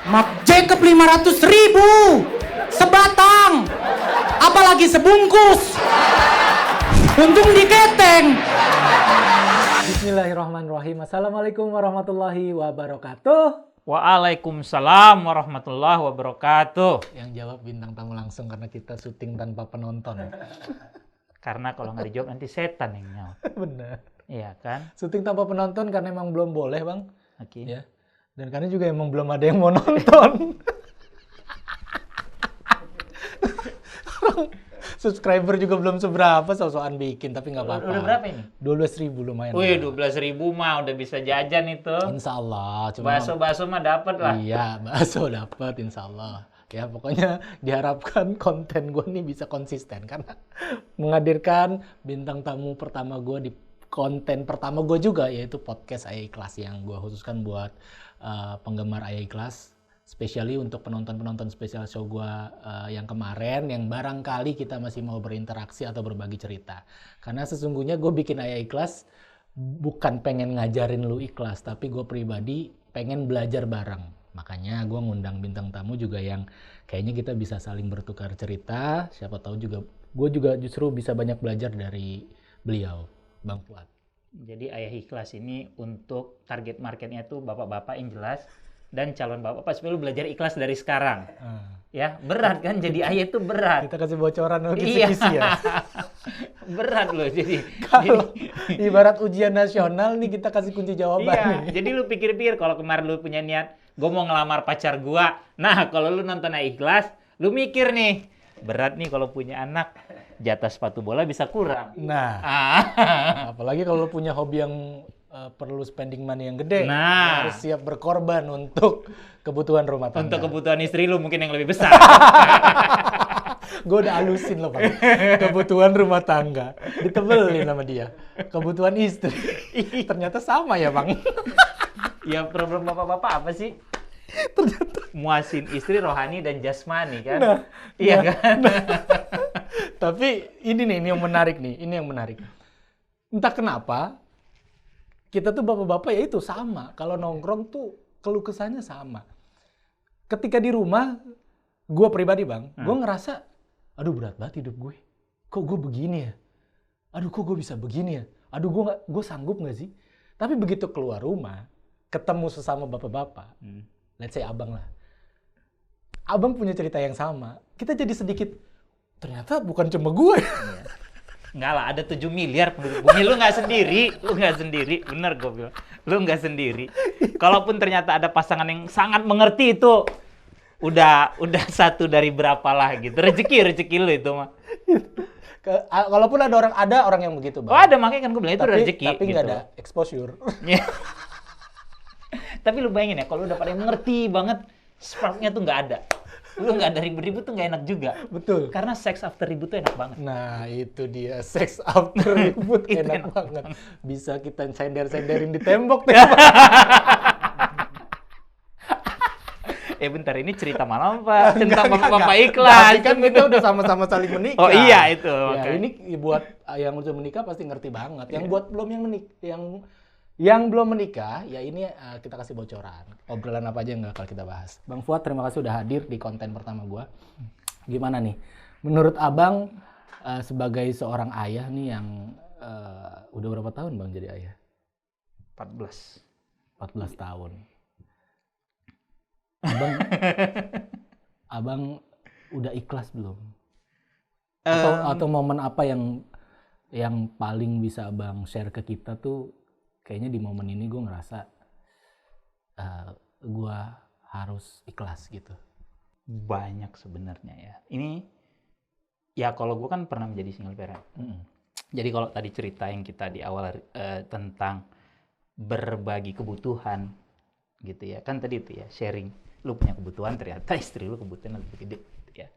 Mark Jacob 500.000 sebatang, apalagi sebungkus. Untung diketeng. Bismillahirrahmanirrahim. Assalamualaikum warahmatullahi wabarakatuh. Waalaikumsalam warahmatullahi wabarakatuh. Yang jawab bintang tamu langsung karena kita syuting tanpa penonton. Karena kalau nggak dijawab nanti setan yang nyaut. Benar. Iya kan? Syuting tanpa penonton karena emang belum boleh, Bang. Oke. Ya. Dan karena juga emang belum ada yang mau nonton. Subscriber juga belum seberapa, so-soan bikin, tapi nggak apa-apa. Udah berapa ini? 12.000 lumayan. Wih, 12.000 mah udah bisa jajan itu. Insya Allah. Cuma Bakso mah dapat lah. iya, bakso dapat insya Allah. Ya pokoknya diharapkan konten gue nih bisa konsisten. Karena menghadirkan bintang tamu pertama gue di konten pertama gue juga, yaitu podcast Ayah Ikhlas yang gue khususkan buat penggemar Ayah Ikhlas. Especially untuk penonton-penonton spesial show gue yang kemarin, yang barangkali kita masih mau berinteraksi atau berbagi cerita. Karena sesungguhnya gue bikin Ayah Ikhlas bukan pengen ngajarin lu ikhlas, tapi gue pribadi pengen belajar bareng. Makanya gue ngundang bintang tamu juga yang kayaknya kita bisa saling bertukar cerita. Siapa tahu juga gue juga justru bisa banyak belajar dari beliau, Bang Fuad. Jadi Ayah Ikhlas ini untuk target marketnya tuh bapak-bapak yang jelas. Dan calon bapak supaya lu belajar ikhlas dari sekarang. Ya, berat kan jadi ayah itu berat. Kita kasih bocoran Iya. kisi-kisi ya. Berat loh jadi. Kalau ibarat ujian nasional nih kita kasih kunci jawaban. Iya, jadi lu pikir-pikir kalau kemarin lu punya niat, gue mau ngelamar pacar gua. Nah, kalau lu nonton Ayah Ikhlas, lu mikir nih, berat nih kalau punya anak, jatah sepatu bola bisa kurang. Nah, apalagi kalau lu punya hobi yang perlu spending money yang gede, Nah. harus siap berkorban untuk kebutuhan rumah tangga. Untuk kebutuhan istri lu mungkin yang lebih besar. Gue udah halusin loh, Bang. Kebutuhan rumah tangga ditebelin sama dia. Kebutuhan istri. Ternyata sama ya, Bang. Ya problem bapak-bapak apa sih? Ternyata. Muasin istri rohani dan jasmani kan? Nah, iya kan? Tapi ini yang menarik nih. Ini yang menarik. Entah kenapa kita tuh bapak-bapak ya itu sama. Kalau nongkrong tuh keluh kesahnya sama. Ketika di rumah, gue pribadi Bang, gue ngerasa, aduh berat banget hidup gue. Kok gue begini ya? Aduh kok gue bisa begini ya? Aduh gue sanggup nggak sih? Tapi begitu keluar rumah, ketemu sesama bapak-bapak, let's say abang lah. Abang punya cerita yang sama. Kita jadi sedikit, ternyata bukan cuma gue. Enggak lah, ada 7 miliar penduduk bumi. Lu nggak sendiri. Bener gue bilang. Lu nggak sendiri. Kalaupun ternyata ada pasangan yang sangat mengerti itu, udah satu dari berapa lah gitu. Rezeki lu itu mah. Kalaupun ada orang yang begitu, Bang. Oh ada, makanya kan gue bilang itu rezeki. Tapi nggak ada exposure. Tapi lu bayangin ya, kalau udah pada mengerti banget, sparknya tuh nggak ada. Lu nggak ada ribut-ribut tuh nggak enak juga. Betul. Karena sex after ribut tuh enak banget. Nah, itu dia. Sex after ribut enak banget. Bisa kita sender-senderin di tembok. Bentar, ini cerita malam Pak? Tentang bapak-bapak Enggak. ikhlas. Tapi kan kita udah sama-sama saling menikah. Oh iya, itu. Ya, Okay. ini buat yang udah menikah pasti ngerti banget. Yang buat belum yang belum menikah, ya ini kita kasih bocoran. Obrolan apa aja yang bakal kita bahas. Bang Fuad, terima kasih udah hadir di konten pertama gua. Gimana nih? Menurut Abang sebagai seorang ayah nih yang udah berapa tahun Bang jadi ayah? 14 tahun. Abang udah ikhlas belum? Atau momen apa yang paling bisa Abang share ke kita tuh, kayaknya di momen ini gue ngerasa gue harus ikhlas gitu. Banyak sebenarnya ya. Ini ya kalau gue kan pernah menjadi single parent. Jadi kalau tadi cerita yang kita di awal tentang berbagi kebutuhan gitu ya. Kan tadi itu ya sharing. Lu punya kebutuhan, ternyata istri lu kebutuhan lebih gede gitu ya.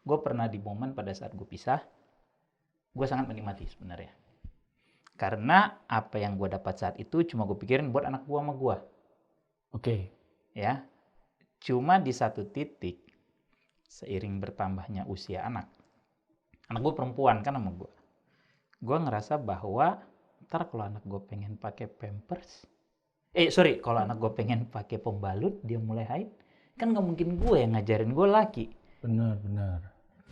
Gue pernah di momen pada saat gue pisah, gue sangat menikmati sebenarnya. Karena apa yang gue dapat saat itu cuma gue pikirin buat anak gue sama gue. Oke. Ya. Cuma di satu titik, seiring bertambahnya usia anak gue perempuan kan sama gue ngerasa bahwa ntar kalau anak gue pengen pakai pampers, kalau anak gue pengen pakai pembalut, dia mulai haid, kan nggak mungkin gue yang ngajarin, gue laki. Benar.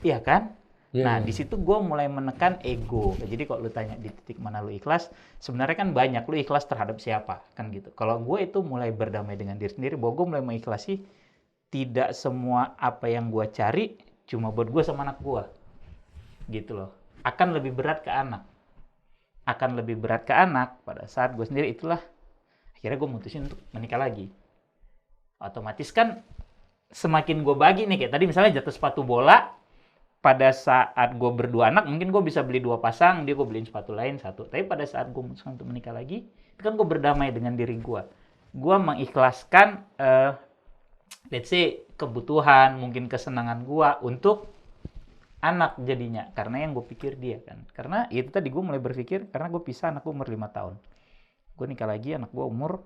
Iya kan? Iya, Nah, iya. di situ gue mulai menekan ego. Jadi kalau lu tanya di titik mana lu ikhlas, sebenarnya kan banyak. Lu ikhlas terhadap siapa? Kan gitu. Kalau gue itu mulai berdamai dengan diri sendiri, bahwa gue mulai mengikhlasi tidak semua apa yang gue cari cuma buat gue sama anak gue. Gitu loh. Akan lebih berat ke anak. Pada saat gue sendiri, itulah akhirnya gue mutusin untuk menikah lagi. Otomatis kan semakin gue bagi nih, kayak tadi misalnya jatuh sepatu bola, pada saat gue berdua anak, mungkin gue bisa beli 2 pasang, dia gue beliin sepatu lain 1. Tapi pada saat gue memutuskan untuk menikah lagi, itu kan gue berdamai dengan diri gue. Gue mengikhlaskan, let's say, kebutuhan, mungkin kesenangan gue untuk anak jadinya. Karena yang gue pikir dia kan. Karena itu tadi gue mulai berpikir, karena gue pisah anak gue umur 5 tahun. Gue nikah lagi, anak gue umur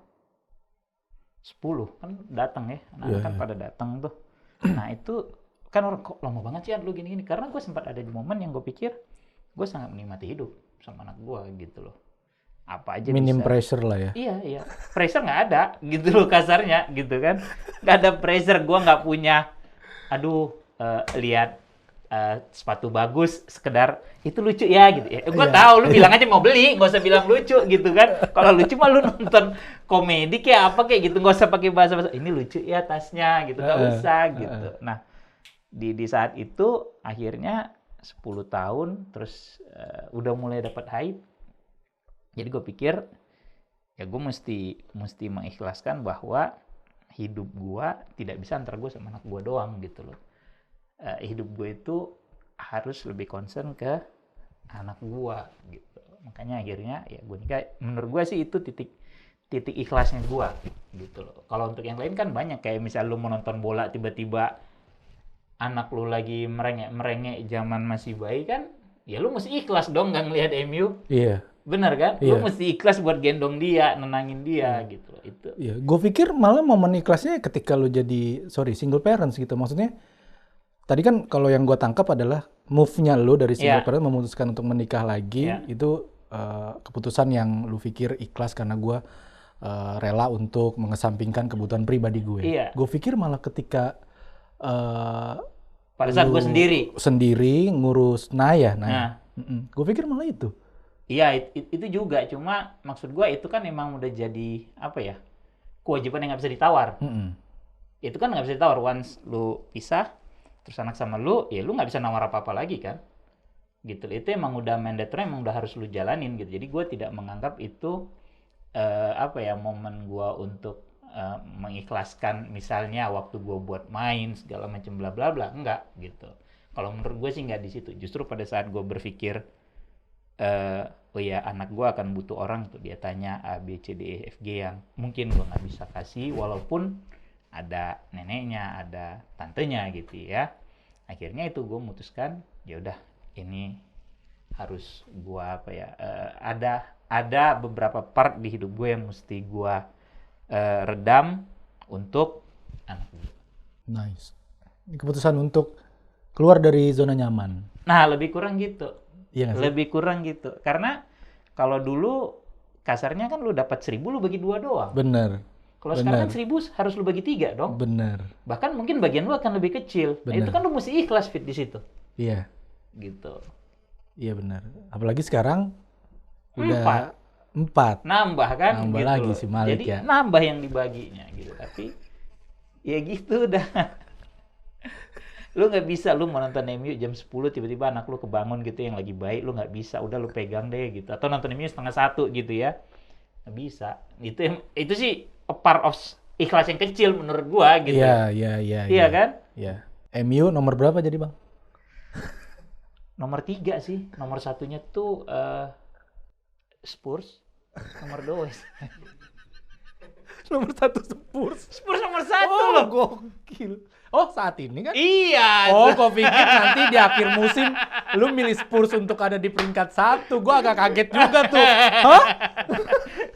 10. Kan datang ya, anak kan pada datang tuh. Nah itu kan orang, kok lama banget sih lu gini-gini. Karena gue sempat ada di momen yang gue pikir gue sangat menikmati hidup sama anak gue gitu loh. Apa aja Minim bisa. pressure lah ya. Iya. Pressure nggak ada gitu loh kasarnya gitu kan. Nggak ada pressure, gue nggak punya, lihat sepatu bagus, sekedar itu lucu ya gitu ya. Gue tahu lu bilang aja mau beli, nggak usah bilang lucu gitu kan. Kalau lucu mah lu nonton komedi kayak apa kayak gitu, nggak usah pakai bahasa ini lucu ya tasnya gitu, nggak usah gitu. Nah di saat itu akhirnya 10 tahun terus udah mulai dapat haid. Jadi gue pikir ya gue mesti mengikhlaskan bahwa hidup gue tidak bisa antara gue sama anak gue doang gitu loh. Hidup gue itu harus lebih concern ke anak gue gitu. Makanya akhirnya ya gue nikah. Menurut gue sih itu titik ikhlasnya gue gitu loh. Kalau untuk yang lain kan banyak, kayak misal lu mau nonton bola tiba-tiba anak lu lagi merengek zaman masih bayi kan, ya lu mesti ikhlas dong nggak ngelihat MU. Iya. Bener kan? Iya. Lu mesti ikhlas buat gendong dia, nenangin dia gitu loh. Itu. Iya, gue pikir malah momen ikhlasnya ketika lu jadi single parents gitu. Maksudnya tadi kan kalau yang gue tangkap adalah move-nya lu dari single parent memutuskan untuk menikah lagi, itu keputusan yang lu pikir ikhlas karena gue rela untuk mengesampingkan kebutuhan pribadi gue. Iya. Gue pikir malah ketika pada saat gue sendiri ngurus Naya. Nah. Gue pikir malah itu. Iya, itu juga. Cuma maksud gue itu kan emang udah jadi apa ya, kewajiban yang nggak bisa ditawar. Itu kan nggak bisa ditawar. Once lu pisah, terus anak sama lu, ya lu nggak bisa nawar apa-apa lagi kan. Gitu. Itu emang udah mandatory, emang udah harus lu jalanin gitu. Jadi gue tidak menganggap itu momen gue untuk mengikhlaskan misalnya waktu gue buat main segala macam bla bla bla, enggak gitu. Kalau menurut gue sih nggak di situ. Justru pada saat gue berpikir oh ya anak gue akan butuh orang untuk dia tanya A B C D E F G yang mungkin gue nggak bisa kasih, walaupun ada neneknya, ada tantenya gitu ya. Akhirnya itu gue memutuskan ya udah ini harus gue ada beberapa part di hidup gue yang mesti gue redam untuk anak gue. Nice. Ini keputusan untuk keluar dari zona nyaman. Nah lebih kurang gitu. Iya nggak sih? Lebih kurang gitu. Karena kalau dulu kasarnya kan lu dapat 1.000 lu bagi 2 doang. Bener. Kalau sekarang kan 1.000 harus lu bagi 3 dong. Bener. Bahkan mungkin bagian lu akan lebih kecil. Nah, itu kan lu mesti ikhlas fit di situ. Iya. Gitu. Iya benar. Apalagi sekarang udah 4. Nambah kan? Nambah gitu lagi loh. si Malik. Jadi ya. nambah yang dibaginya gitu. Tapi ya gitu udah. Lu nggak bisa lu mau nonton MU jam 10 tiba-tiba anak lu kebangun gitu yang lagi baik, lu nggak bisa, udah lu pegang deh gitu. Atau nonton MU 12:30 gitu ya. Nggak bisa. Itu sih a part of ikhlas yang kecil menurut gua gitu. Iya. Iya kan? Iya. MU nomor berapa jadi, Bang? Nomor 3 sih. Nomor 1-nya tuh Spurs. Nomor 2. Nomor 1 Spurs. Spurs nomor 1 loh. Gokil. Oh, saat ini kan? Iya. Oh, kok pikir nanti di akhir musim lu milih Spurs untuk ada di peringkat 1. Gua agak kaget juga tuh. Hah?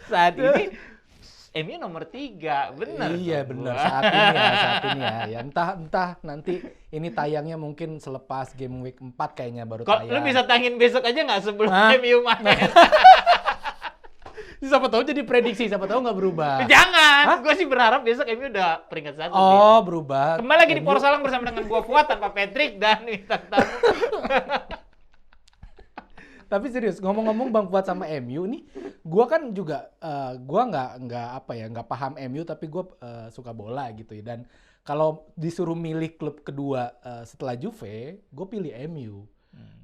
Saat ini MU nomor 3. Benar. Iya, benar. Saat ini ya. Ya entah nanti ini tayangnya mungkin selepas game week 4 kayaknya baru Kok tayang. lu bisa tangin besok aja nggak sebelum MU main? Siapa tahu jadi prediksi, siapa tahu nggak berubah. Jangan, gue sih berharap besok MU udah peringkat 1. Oh, berubah. Kembali lagi di Poros Salang bersama dengan gue Fuad tanpa Patrick dan bintang tamu. Tapi serius, ngomong-ngomong Bang Fuad sama MU nih, gua kan juga gua nggak paham MU, tapi gua suka bola gitu ya. Dan kalau disuruh milih klub kedua setelah Juve, gue pilih MU.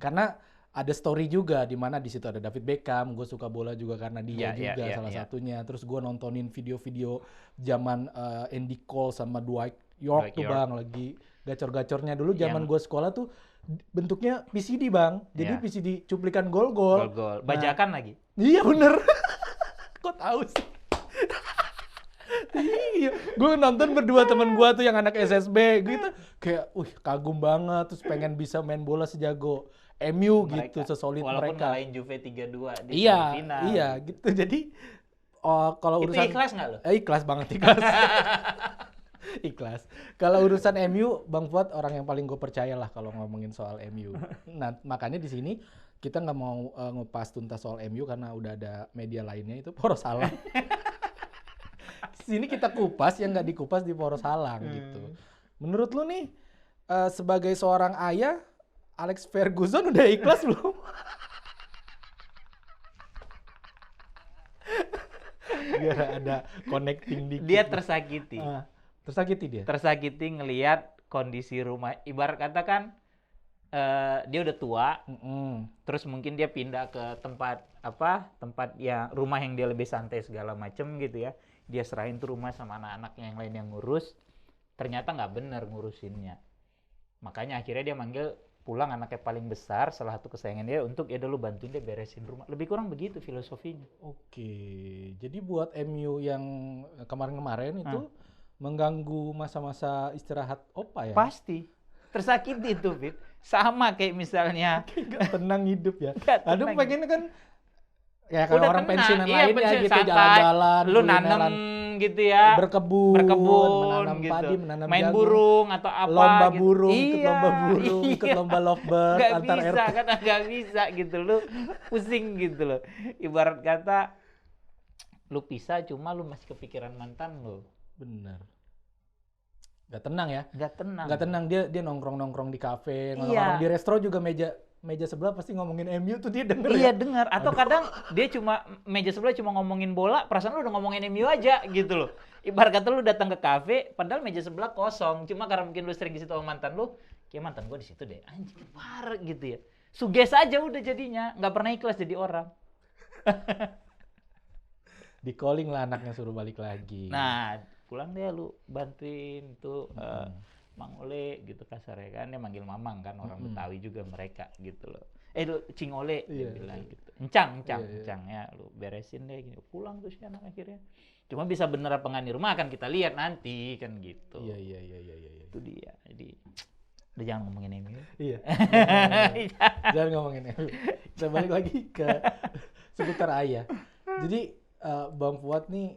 Karena ada story juga di mana di situ ada David Beckham, gue suka bola juga karena dia juga salah satunya. Terus gue nontonin video-video zaman Andy Cole sama Dwight York tuh Bang, lagi gacor-gacornya dulu zaman gue sekolah tuh bentuknya PCD Bang. Jadi PCD cuplikan gol-gol. Bajakan lagi. Iya bener. Kok tahu sih? Iya, gue nonton berdua temen gue tuh yang anak SSB gitu, kayak, kagum banget, terus pengen bisa main bola sejago MU gitu, sesolid walaupun mereka. ngalahin Juve 3-2 di Iya, semifinal. iya gitu. Jadi kalau Itu urusan ikhlas nggak lo? Ikhlas banget, ikhlas. Ikhlas. Kalau urusan MU, Bang Fuad orang yang paling gue percaya lah kalau ngomongin soal MU. Nah, makanya di sini kita nggak mau ngepas tuntas soal MU karena udah ada media lainnya, itu Poros Salang. Sini kita kupas yang nggak dikupas di Poros Salang gitu. Menurut lu nih sebagai seorang ayah, Alex Ferguson udah ikhlas belum? Biar ada connecting dikit. Dia tersakiti. Tersakiti dia? Tersakiti ngelihat kondisi rumah. Ibarat kata kan dia udah tua, terus mungkin dia pindah ke tempat ya rumah yang dia lebih santai segala macem gitu ya. Dia serahin tuh rumah sama anak-anaknya yang lain yang ngurus, ternyata nggak bener ngurusinnya. Makanya akhirnya dia manggil pulang anaknya paling besar, salah satu kesayangan dia, untuk ya dulu bantuin dia beresin rumah. Lebih kurang begitu filosofinya. Oke, jadi buat MU yang kemarin-kemarin itu mengganggu masa-masa istirahat Opa ya? Pasti. Tersakiti itu, Fit. Sama kayak misalnya. Gak tenang hidup ya. Gak Aduh tenang. pengen kan ya kalau orang tenang. pensiunan Iya, lain ya pensiun gitu santai. jalan-jalan, Lu nanam gitu ya. berkebun, menanam gitu. padi, menanam main jagung, burung atau apa lomba gitu. burung, ikut Iya, lomba burung, ikut lomba lovebird Gak antar bisa RT. kan, gak bisa gitu. Lu pusing gitu loh. Ibarat kata lu pisah cuma lu masih kepikiran mantan lu. Bener. Gak tenang ya? Gak tenang. Gak tenang, dia nongkrong di kafe, Iya. nongkrong di resto juga meja sebelah pasti ngomongin MU tuh dia denger Iya ya. dengar. Atau kadang dia cuma meja sebelah cuma ngomongin bola, perasaan lu udah ngomongin MU aja gitu loh. Ibarat kata lu datang ke kafe, padahal meja sebelah kosong. Cuma karena mungkin lu sering di situ sama mantan lu, kayak mantan gua di situ deh. Anjing parah gitu ya. Suges aja udah jadinya, nggak pernah ikhlas jadi orang. Di calling lah anaknya suruh balik lagi. Nah, pulang deh lu bantuin tuh Mang Ole gitu kasarnya kan, dia manggil Mamang kan, orang Betawi juga mereka gitu loh. Lu Cing Ole dia bilang gitu. Encang ya lu beresin deh gini. Pulang tuh si anak akhirnya. Cuma bisa bener apa nggak di rumah kan kita lihat nanti kan gitu. Iya. Itu dia. Jadi udah jangan ngomongin MU. Iya. Jangan ngomongin MU. Kita balik lagi ke seputar ayah. Jadi Bang Fuad nih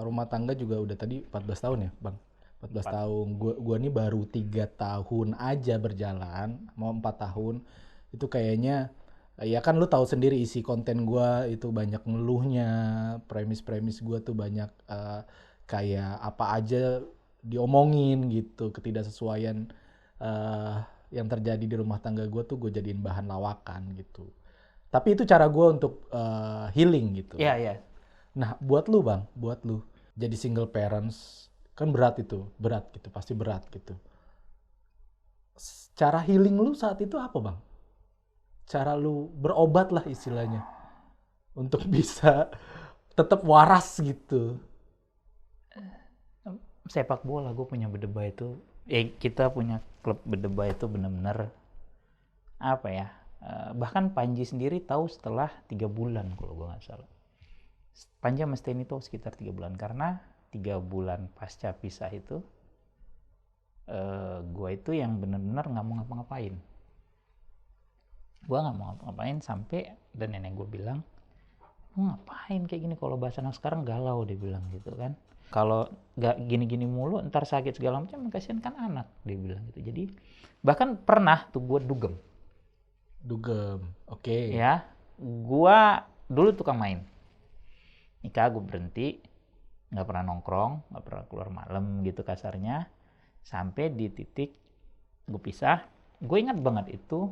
rumah tangga juga udah tadi 14 tahun ya, Bang? 14 tahun. Gua nih baru 3 tahun aja berjalan, mau 4 tahun. Itu kayaknya ya kan lu tahu sendiri isi konten gua itu banyak ngeluhnya, premis gua tuh banyak kayak apa aja diomongin gitu, ketidaksesuaian yang terjadi di rumah tangga gua tuh gue jadiin bahan lawakan gitu. Tapi itu cara gua untuk healing gitu. Iya. Nah, buat lu Bang, jadi single parents kan berat gitu, pasti berat gitu. Cara healing lu saat itu apa Bang? Cara lu berobat lah istilahnya untuk bisa tetap waras gitu. Sepak bola gue punya Bedeba itu, kita punya klub Bedeba itu benar-benar apa ya? Bahkan Panji sendiri tahu setelah 3 bulan kalau gue nggak salah. Panji sama Steny tahu sekitar 3 bulan karena 3 bulan pasca pisah itu gue itu yang benar-benar nggak mau ngapa-ngapain. Gue nggak mau ngapa-ngapain sampai dan nenek gue bilang, ngapain kayak gini, kalau bahasa anak sekarang galau, dia bilang gitu kan. Kalau nggak gini-gini mulu ntar sakit segala macam, kasihan kan anak, dia bilang gitu. Jadi bahkan pernah tuh gue dugem, oke. ya gue dulu tukang main nikah gue berhenti, nggak pernah nongkrong, nggak pernah keluar malam gitu kasarnya, sampai di titik gue pisah. Gue ingat banget itu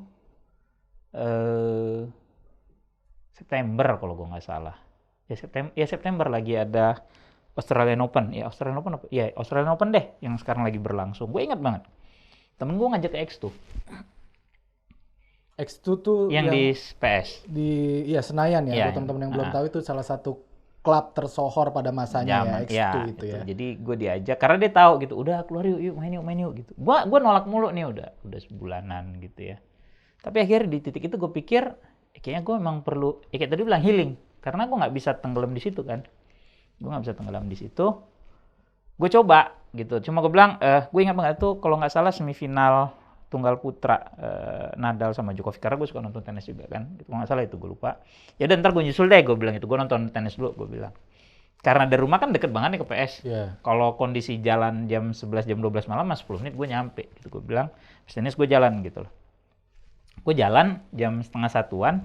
September kalau gue nggak salah. September lagi ada Australian Open. Australian Open deh yang sekarang lagi berlangsung. Gue ingat banget. Temen gue ngajak ke X2. X2 tuh Yang di PS. di Senayan ya. Iya, Buat teman-teman yang belum tahu itu salah satu klub tersohor pada masanya Zaman, ya, X2 itu ya. Jadi gue diajak karena dia tahu gitu, udah keluar yuk main yuk gitu. Gue nolak mulu nih udah sebulanan gitu ya. Tapi akhirnya di titik itu gue pikir kayaknya gue memang perlu, kayak tadi bilang healing, karena gue nggak bisa tenggelam di situ kan. Gue nggak bisa tenggelam di situ. Gue coba gitu. Cuma gue bilang, gue ingat banget tuh kalau nggak salah semifinal tunggal putra Nadal sama Djokovic, karena gue suka nonton tenis juga kan. Kalau nggak salah itu gue lupa. Ya udah ntar gue nyusul deh, gue bilang itu. Gue nonton tenis dulu, gue bilang. Karena dari rumah kan deket banget nih ke PS. Yeah. Kalau kondisi jalan jam 11, jam 12 malam, 10 menit gue nyampe. Gitu gue bilang, tenis gue jalan gitu loh. Gue jalan jam 12:30-an,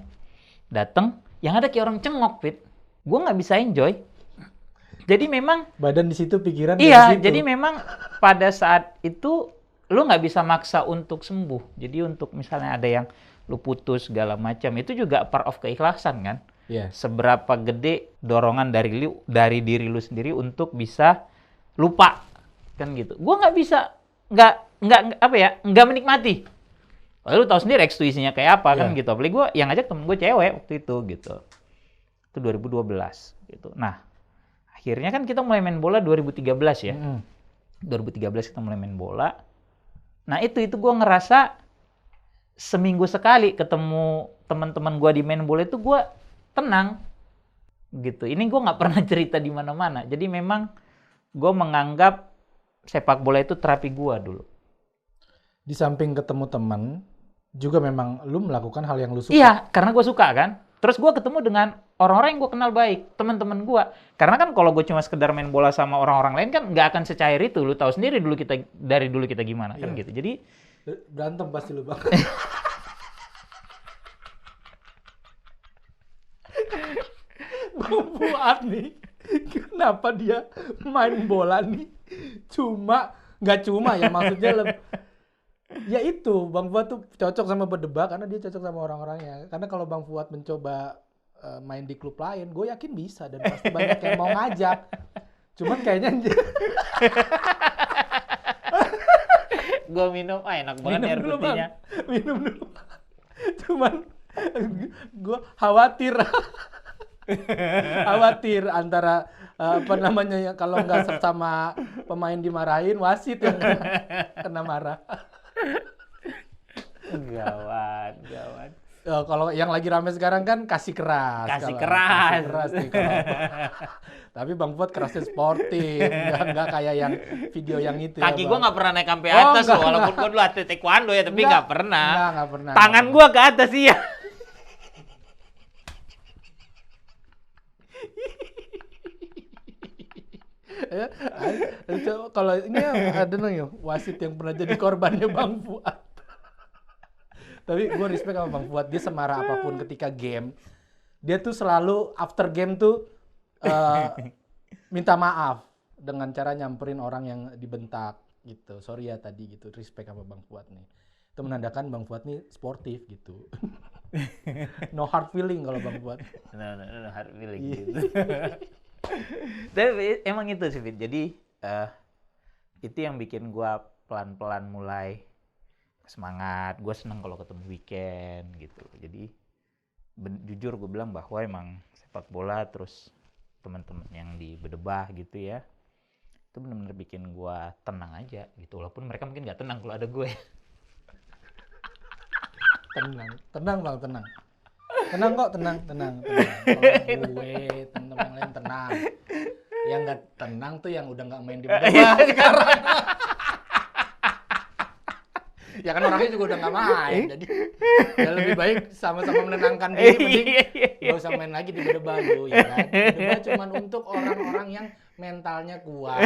dateng, yang ada kayak orang cengok, Fit. Gue nggak bisa enjoy. Jadi memang Badan di situ, pikiran iya, di situ. jadi memang pada saat itu lu nggak bisa maksa untuk sembuh. Jadi untuk misalnya ada yang lu putus segala macam, itu juga part of keikhlasan kan. Iya. Seberapa gede dorongan dari diri lu sendiri untuk bisa lupa kan gitu. Gua nggak bisa nggak menikmati. Lu tahu sendiri X2 isinya kayak apa kan gitu. Apalagi gue yang ngajak temen gue cewek waktu itu gitu. Itu 2012 gitu. Nah, akhirnya kan kita mulai main bola 2013 ya. 2013 kita mulai main bola. Nah, itu gue ngerasa seminggu sekali ketemu teman-teman gue di main bola itu gue tenang gitu. Ini gue nggak pernah cerita di mana-mana. Jadi memang gue menganggap sepak bola itu terapi gue dulu. Di samping ketemu teman, juga memang lu melakukan hal yang lu suka. Iya, karena gue suka kan. Terus gue ketemu dengan orang-orang yang gue kenal baik, teman-teman gue. Karena kan kalau gue cuma sekedar main bola sama orang-orang lain kan nggak akan secair itu. Lu tahu sendiri dari dulu kita gimana kan gitu. Jadi berantem pasti lu, Bang. Bang Fuad nih, kenapa dia main bola nih? Nggak cuma ya, maksudnya ya itu, Bang Fuad tuh cocok sama berdebat karena dia cocok sama orang-orangnya. Karena kalau Bang Fuad mencoba main di klub lain, gue yakin bisa dan pasti banyak yang mau ngajak. Cuman kayaknya gue minum, enak banget air putihnya. Minum dulu. Cuman gue khawatir antara kalau nggak sama pemain dimarahin, wasit yang kena marah. Gawat. Kalau yang lagi rame sekarang kan kasih keras. Kasih keras nih, tapi Bang Fuad kerasnya sportif, nggak kayak yang video yang itu. Kaki gue nggak pernah naik sampai Oh, atas enggak, loh, walaupun gue dulu atlet taekwondo ya, tapi nggak pernah. Nggak pernah. Tangan gue ke atas iya. Kalau ini ada nih wasit yang pernah jadi korbannya Bang Fuad. Tapi gue respect sama Bang Fuad, dia semarah apapun ketika game, dia tuh selalu after game tuh minta maaf dengan cara nyamperin orang yang dibentak gitu. Sorry ya tadi gitu, respect sama Bang Fuad nih. Itu menandakan Bang Fuad nih sportif gitu. No hard feeling kalau Bang Fuad. No hard feeling gitu. Tapi emang itu sih, Fit. Jadi itu yang bikin gue pelan-pelan mulai semangat. Gue seneng kalau ketemu weekend gitu. Jadi jujur gue bilang bahwa emang sepak bola terus teman-teman yang di Bedebah gitu ya, itu benar-benar bikin gue tenang aja gitu. Walaupun mereka mungkin nggak tenang kalau ada gue. Tenang Bang, tenang. Tenang kok, tenang. Kalau gue, teman-teman yang lain tenang. Yang nggak tenang tuh yang udah nggak main di Bedebah sekarang. Ya kan orangnya juga udah nggak main, jadi ya lebih baik sama-sama menenangkan diri, mending nggak usah main lagi di Bedebah lu, ya kan? Bedebah cuma untuk orang-orang yang mentalnya kuat.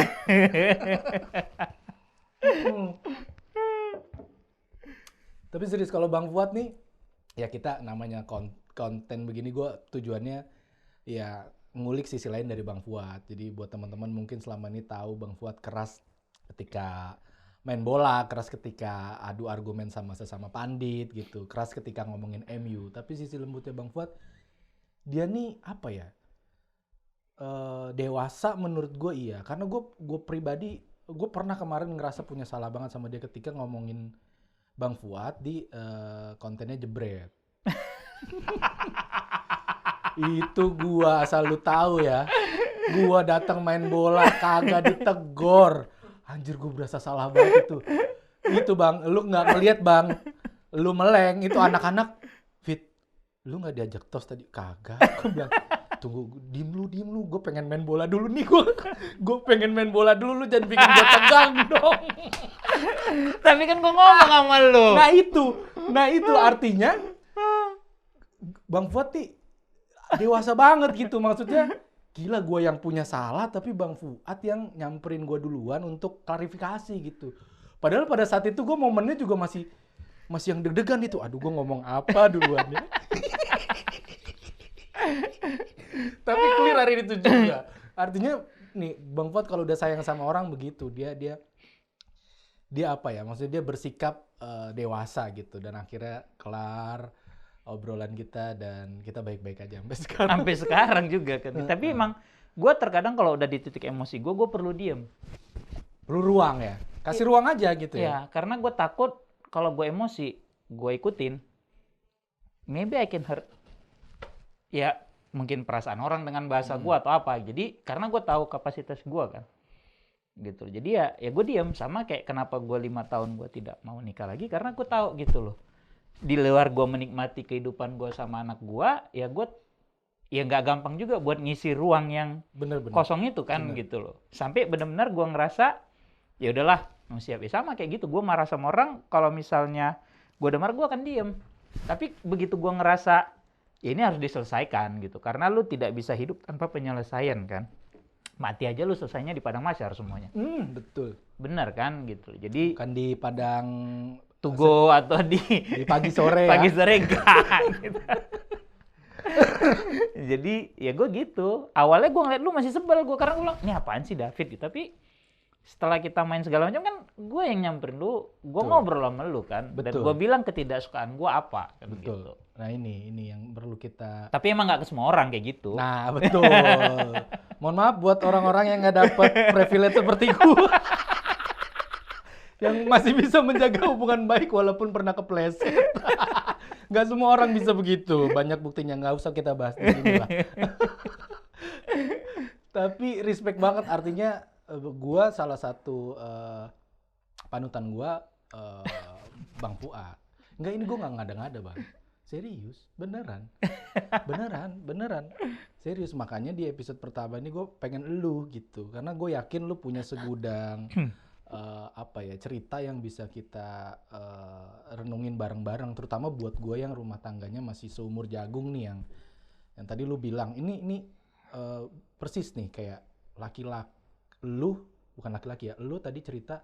Tapi serius kalau Bang Fuad nih, ya kita namanya konten begini, gue tujuannya ya ngulik sisi lain dari Bang Fuad. Jadi buat teman-teman mungkin selama ini tahu Bang Fuad keras ketika main bola, keras ketika adu argumen sama sesama pandit gitu, keras ketika ngomongin MU. Tapi sisi lembutnya Bang Fuad, dia nih apa ya? Dewasa menurut gue iya. Karena gue pribadi, gue pernah kemarin ngerasa punya salah banget sama dia ketika ngomongin Bang Fuad di kontennya Jebret. Itu gua asal lu tahu ya. Gua datang main bola kagak ditegor. Anjir gua berasa salah banget itu. Itu Bang, lu nggak ngeliat Bang. Lu meleng itu anak-anak fit. Lu nggak diajak tos tadi? Kagak. Gua bilang, tunggu diem lu. Gua pengen main bola dulu nih gua pengen main bola dulu, lu jangan bikin gua tegang dong. Tapi kan gua ngomong sama lu. Nah itu artinya Bang Fuad nih dewasa banget gitu, maksudnya gila gue yang punya salah tapi Bang Fuad yang nyamperin gue duluan untuk klarifikasi gitu. Padahal pada saat itu gue momennya juga masih yang deg-degan itu. Aduh gue ngomong apa duluan ya. Tapi clear hari itu juga. Artinya nih Bang Fuad kalau udah sayang sama orang begitu, dia apa ya? Maksudnya dia bersikap dewasa gitu dan akhirnya kelar obrolan kita dan kita baik-baik aja sampai sekarang. Sampai sekarang juga kan. Tapi emang gue terkadang kalau udah di titik emosi gue perlu diem. Perlu ruang ya? Kasih ruang aja gitu ya? Iya, karena gue takut kalau gue emosi, gue ikutin, maybe I can hurt. Ya, mungkin perasaan orang dengan bahasa gue atau apa. Jadi, karena gue tahu kapasitas gue kan. Gitu. Jadi ya gue diem. Sama kayak kenapa gue 5 tahun gue tidak mau nikah lagi, karena gue tahu gitu loh. Di luar gue menikmati kehidupan gue sama anak gue, ya nggak gampang juga buat ngisi ruang yang bener. kosong itu kan. Bener. Gitu loh. Sampai benar-benar gue ngerasa ya udahlah, siap ya sama kayak gitu. Gue marah sama orang, kalau misalnya gue udah marah gue akan diem. Tapi begitu gue ngerasa ya ini harus diselesaikan gitu, karena lu tidak bisa hidup tanpa penyelesaian kan. Mati aja lu selesainya di padang mahsyar semuanya. Betul. Bener kan gitu. Jadi kan di padang Tugu atau di pagi sore pagi ya. sore enggak gitu. Jadi ya gue gitu. Awalnya gue ngeliat lu masih sebel gue, karena gue bilang ini apaan sih David gitu. Tapi setelah kita main segala macam kan gue yang nyamperin lu, gue ngobrol sama lu kan. Dan gue bilang ketidaksukaan gue apa kan. Betul. Gitu. Nah ini yang perlu kita. Tapi emang nggak ke semua orang kayak gitu. Nah betul. Mohon maaf buat orang-orang yang nggak dapet privilege seperti gue. Yang masih bisa menjaga hubungan baik walaupun pernah kepleset. Nggak semua orang bisa begitu. Banyak buktinya, nggak usah kita bahas di sini lah. Tapi respect banget, artinya gua salah satu panutan gua Bang Fuad. Enggak, ini gua nggak ngada-ngada Bang. Serius, beneran. Serius, makanya di episode pertama ini gue pengen elu gitu. Karena gue yakin lu punya segudang cerita yang bisa kita renungin bareng-bareng, terutama buat gue yang rumah tangganya masih seumur jagung nih, yang tadi lu bilang ini persis nih kayak bukan laki-laki ya, lu tadi cerita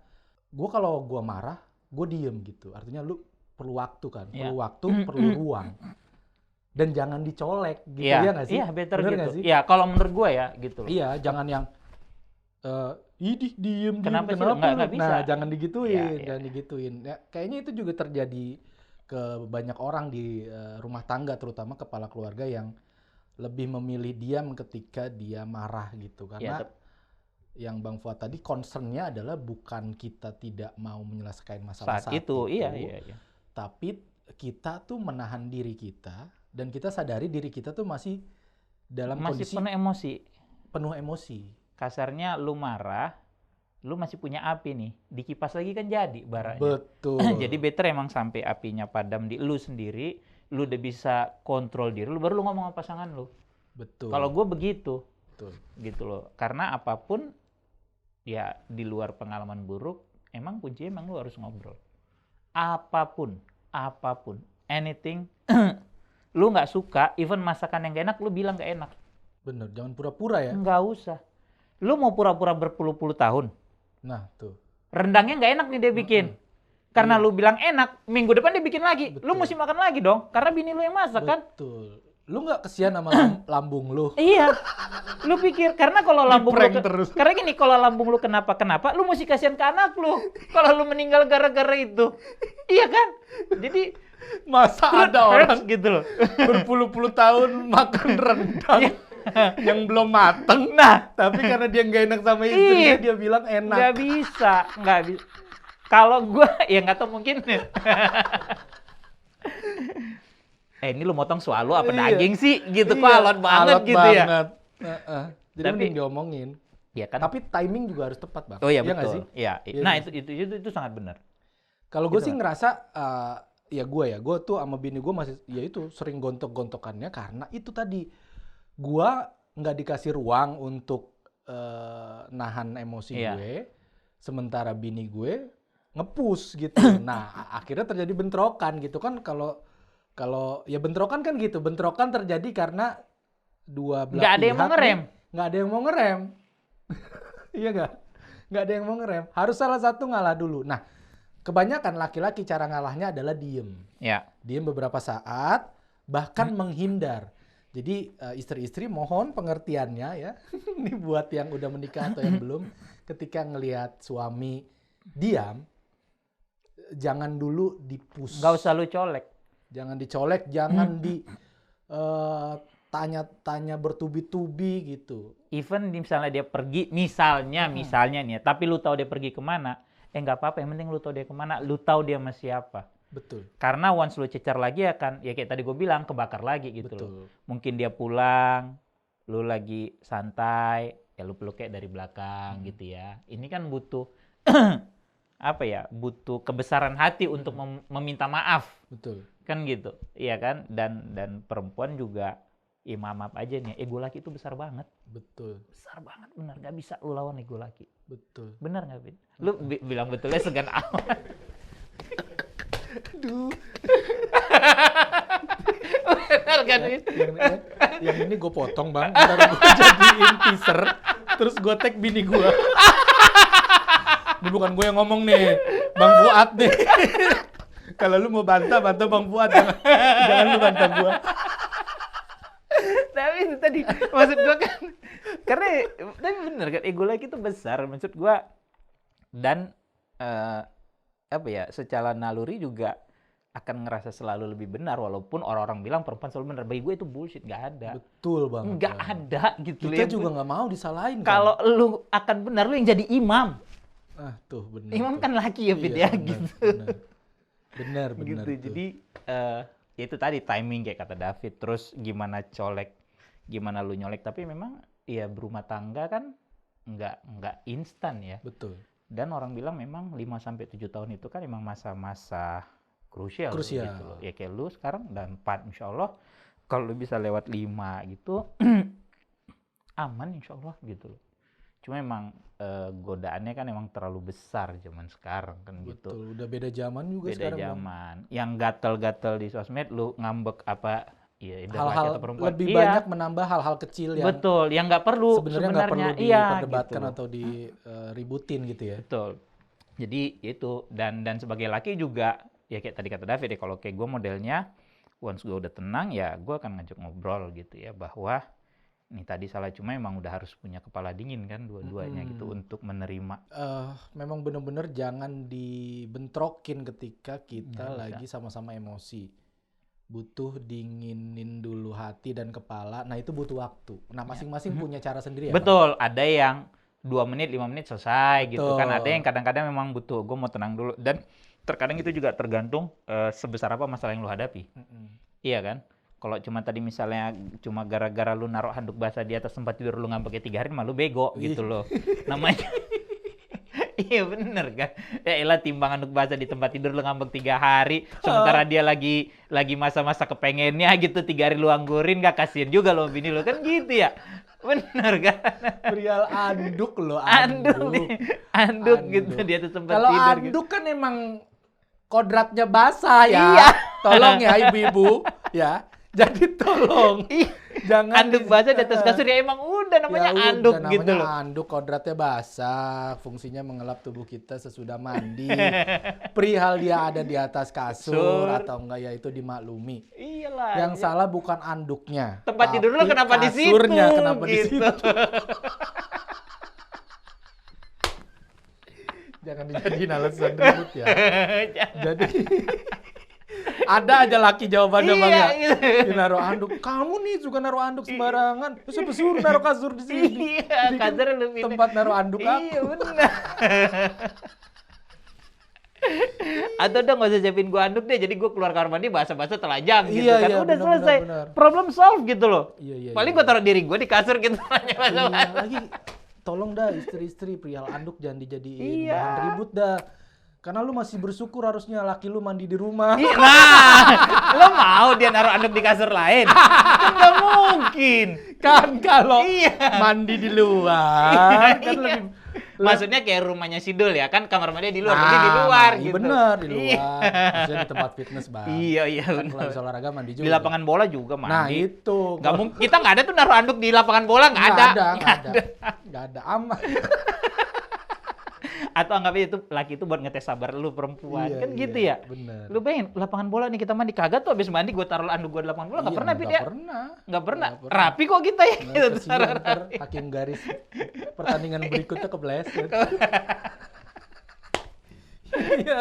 gue kalau gue marah gue diem gitu, artinya lu perlu waktu kan, perlu waktu, perlu ruang, dan jangan dicolek gitu ya nggak sih? Iya better gitu. Iya kalau menurut gue ya gitu. Iya, jangan yang diem. Kenapa? Nggak bisa. Nah, jangan digituin, jangan digituin. Ya, kayaknya itu juga terjadi ke banyak orang di rumah tangga, terutama kepala keluarga yang lebih memilih diam ketika dia marah gitu. Karena yang Bang Fuad tadi concernnya adalah bukan kita tidak mau menyelesaikan masalah saat itu. Iya. Tapi kita tuh menahan diri kita dan kita sadari diri kita tuh masih dalam kondisi penuh emosi. Kasarnya lu marah, lu masih punya api nih, dikipas lagi kan jadi baranya. Betul. Jadi better emang sampai apinya padam di lu sendiri, lu udah bisa kontrol diri lu, baru lu ngomong sama pasangan lu. Betul. Kalau gue begitu. Betul. Gitu loh. Karena apapun ya di luar pengalaman buruk, emang kuncinya emang lu harus ngobrol. Apapun, anything, lu nggak suka, even masakan yang gak enak, lu bilang gak enak. Bener, jangan pura-pura ya. Nggak usah. Lu mau pura-pura berpuluh-puluh tahun. Nah, tuh. Rendangnya nggak enak nih dia bikin. Karena lu bilang enak, minggu depan dia bikin lagi. Betul. Lu mesti makan lagi dong, karena bini lu yang masak kan. Betul. Lu nggak kesian sama lambung lu? Iya. Lu pikir karena kalau lambung lu Di-prank terus. karena gini, kalau lambung lu kenapa, lu mesti kasihan ke anak lu. Kalau lu meninggal gara-gara itu. Iya kan? Jadi Masa truth ada hurts orang gitu loh. berpuluh-puluh tahun makan rendang yang belum mateng, Nah, tapi karena dia nggak enak sama istrinya, Iya. dia bilang enak. nggak bisa. Kalau gua ya nggak tahu mungkin. Ini lu motong swallow apa Iya. daging sih? Gitu kok Iya, alot banget alot gitu ya. banget. Heeh. Jadi Tapi- mending diomongin. Iya kan? Tapi timing juga harus tepat, Bang. Oh iya nggak betul. sih? Iya. Iya Nah, nggak itu sangat benar. Kalau gue Gitu, sih Bang. ngerasa ya gue tuh sama bini gue masih ya itu sering gontok-gontokannya karena itu tadi gue nggak dikasih ruang untuk nahan emosi Iya. gue, sementara bini gue ngepush gitu. Nah akhirnya terjadi bentrokan gitu kan. Kalau ya bentrokan kan gitu, bentrokan terjadi karena dua belah Nggak ada yang pihak mau ngerem. nih, nggak ada yang mau ngerem. Iya nggak ada yang mau ngerem. Harus salah satu ngalah dulu. Nah, kebanyakan laki-laki cara ngalahnya adalah diem. Ya. Diem beberapa saat, bahkan menghindar. Jadi istri-istri mohon pengertiannya ya. Ini buat yang udah menikah atau yang belum. Ketika ngelihat suami diam, jangan dulu dipus. Nggak usah lu colek. Jangan dicolek, jangan tanya-tanya bertubi-tubi gitu. Even misalnya dia pergi, misalnya nih ya, tapi lu tahu dia pergi kemana, nggak apa-apa, yang penting lu tahu dia kemana, lu tahu dia sama siapa. Betul. Karena once lu cecer lagi akan, ya kayak tadi gue bilang, kebakar lagi gitu Betul. loh. Mungkin dia pulang, lu lagi santai, ya lu peluk kayak dari belakang gitu ya. Ini kan butuh, apa ya, butuh kebesaran hati untuk meminta maaf. Betul. Kan gitu, iya kan? Dan perempuan juga, ya maaf aja nih, ego laki itu besar banget. Betul. Besar banget, bener. Gak bisa lu lawan ego laki. Betul. Bener gak, Bin? Lu bilang betulnya segan amat. Aduh. Bener kan, Bin? Yang ini gue potong, Bang. Ntar gue jadiin teaser. Terus gue tag bini gue. Ini bukan gue yang ngomong nih. Bang Fuad nih. Kalau lu mau bantah Bang Fuad. Jangan lu bantah gue. Tapi itu tadi, maksud gue kan, karena, tapi bener kan, ego laki itu besar, maksud gue. Dan, apa ya, secara naluri juga akan ngerasa selalu lebih benar, walaupun orang-orang bilang perempuan selalu benar. Bagi gue itu bullshit, gak ada. Betul banget. Nggak ada gitu. Kita juga nggak mau disalahin. Kalau lu akan benar, lu yang jadi imam. tuh benar. Imam tuh. kan laki ya, Bin, ya, gitu. Benar. Gitu. tuh. Jadi ya itu tadi timing kayak kata David, terus gimana colek, gimana lu nyolek, tapi memang ya berumah tangga kan nggak instan ya. Betul. Dan orang bilang memang 5 sampai 7 tahun itu kan memang masa-masa krusial gitu loh. Ya kayak lu sekarang dan 4 insyaallah kalau lu bisa lewat 5 gitu aman insyaallah gitu loh. Cuma emang godaannya kan emang terlalu besar zaman sekarang kan gitu. Betul. Udah beda zaman juga Beda sekarang. Bang. zaman. Yang gatel-gatel di sosmed lu ngambek apa ya Hal-hal atau perempuan. lebih Iya, banyak menambah hal-hal kecil yang betul, yang nggak perlu sebenarnya nggak perlu Iya, diperdebatkan gitu. atau diributin gitu ya. Betul. Jadi itu dan sebagai laki juga ya kayak tadi kata David ya, kalau kayak gue modelnya once gue udah tenang ya gue akan ngajak ngobrol gitu ya, bahwa ini tadi salah, cuma emang udah harus punya kepala dingin kan dua-duanya gitu untuk menerima. Memang benar-benar jangan dibentrokin ketika kita Nggak lagi sama-sama emosi. Butuh dinginin dulu hati dan kepala. Nah itu butuh waktu. Nah masing-masing punya cara sendiri ya. Betul, ada yang 2 menit, 5 menit selesai gitu kan. Betul. Ada yang kadang-kadang memang butuh, gue mau tenang dulu. Dan terkadang itu juga tergantung sebesar apa masalah yang lu hadapi. Iya kan? Kalau cuma tadi misalnya cuma gara-gara lu naruh handuk basah di atas tempat tidur lu ngambeknya 3 hari, malu bego gitu loh. Namanya. Iya bener kan? Ya elah, timbang handuk basah di tempat tidur lu ngambek 3 hari, sementara dia lagi masa-masa kepengennya gitu, 3 hari lu anggurin, gak kasihan juga lo bini lu kan gitu ya. Bener kan? Perihal anduk loh, Anduk gitu di atas tempat Kalau tidur. anduk kan emang kodratnya basah ya. Iya. Tolong ya ibu-ibu ya. Jadi tolong. Jangan Anduk basah di atas kasur ya emang udah namanya Ya udah, anduk namanya gitu loh. Anduk kodratnya basah, fungsinya mengelap tubuh kita sesudah mandi. Perihal dia ada di atas kasur atau enggak ya itu dimaklumi. Iyalah. lah. Yang salah bukan anduknya. Tempat tidur lu tapi kenapa di situ? kasurnya kenapa di Gitu. situ? Jangan dijadiin alasan ribut ya. Jadi ada aja laki jawabannya Bang ya. Iya. Dia naruh anduk. Kamu nih suka naruh anduk sembarangan. Terus siapa suruh naruh kasur di sini? Iya, Ini kan kasur lu pilih. tempat naruh anduk Iya, aku. benar. Atau udah nggak usah siapin gua anduk deh, jadi gua keluar kamar mandi basa-basa telanjang gitu Iya, kan. iya, Udah benar, selesai. benar. Problem solve gitu loh. Iya, iya, Paling iya. gua taruh diri gua di kasur gitu aja Iya, lagi tolong dah istri-istri perihal anduk jangan dijadiin Iya. bahan ribut dah. Karena lu masih bersyukur harusnya laki lu mandi di rumah. Iya, nah, lo mau dia naruh anduk di kasur lain? Kan nggak mungkin. Kan kalau Iya. mandi di luar kan Iya. lebih Maksudnya kayak rumahnya Sidul ya kan, kamar mandi di luar, Nah, jadi di luar iya gitu. bener di Iya. luar. Maksudnya di tempat fitness, Bang. Iya, iya Kan bener. kalau bisa olahraga mandi juga. Di lapangan bola juga mandi. Nah, itu. Nggak mungkin, kita nggak ada tuh naruh anduk di lapangan bola, nggak ada. Nggak ada. Aman. Atau anggapnya itu laki itu buat ngetes sabar lu perempuan. Iya, Kan gitu iya, ya. bener. Lu bayangin lapangan bola nih kita mandi kagak tuh habis mandi gua taruh anduk gua di lapangan bola nggak Iya, pernah Fit nggak ya? pernah. Nggak pernah. Nggak pernah. Rapi kok kita ya. Nah, Gitu, kasihan taruh ntar rapi. hakim garis pertandingan berikutnya kebleset. Iya.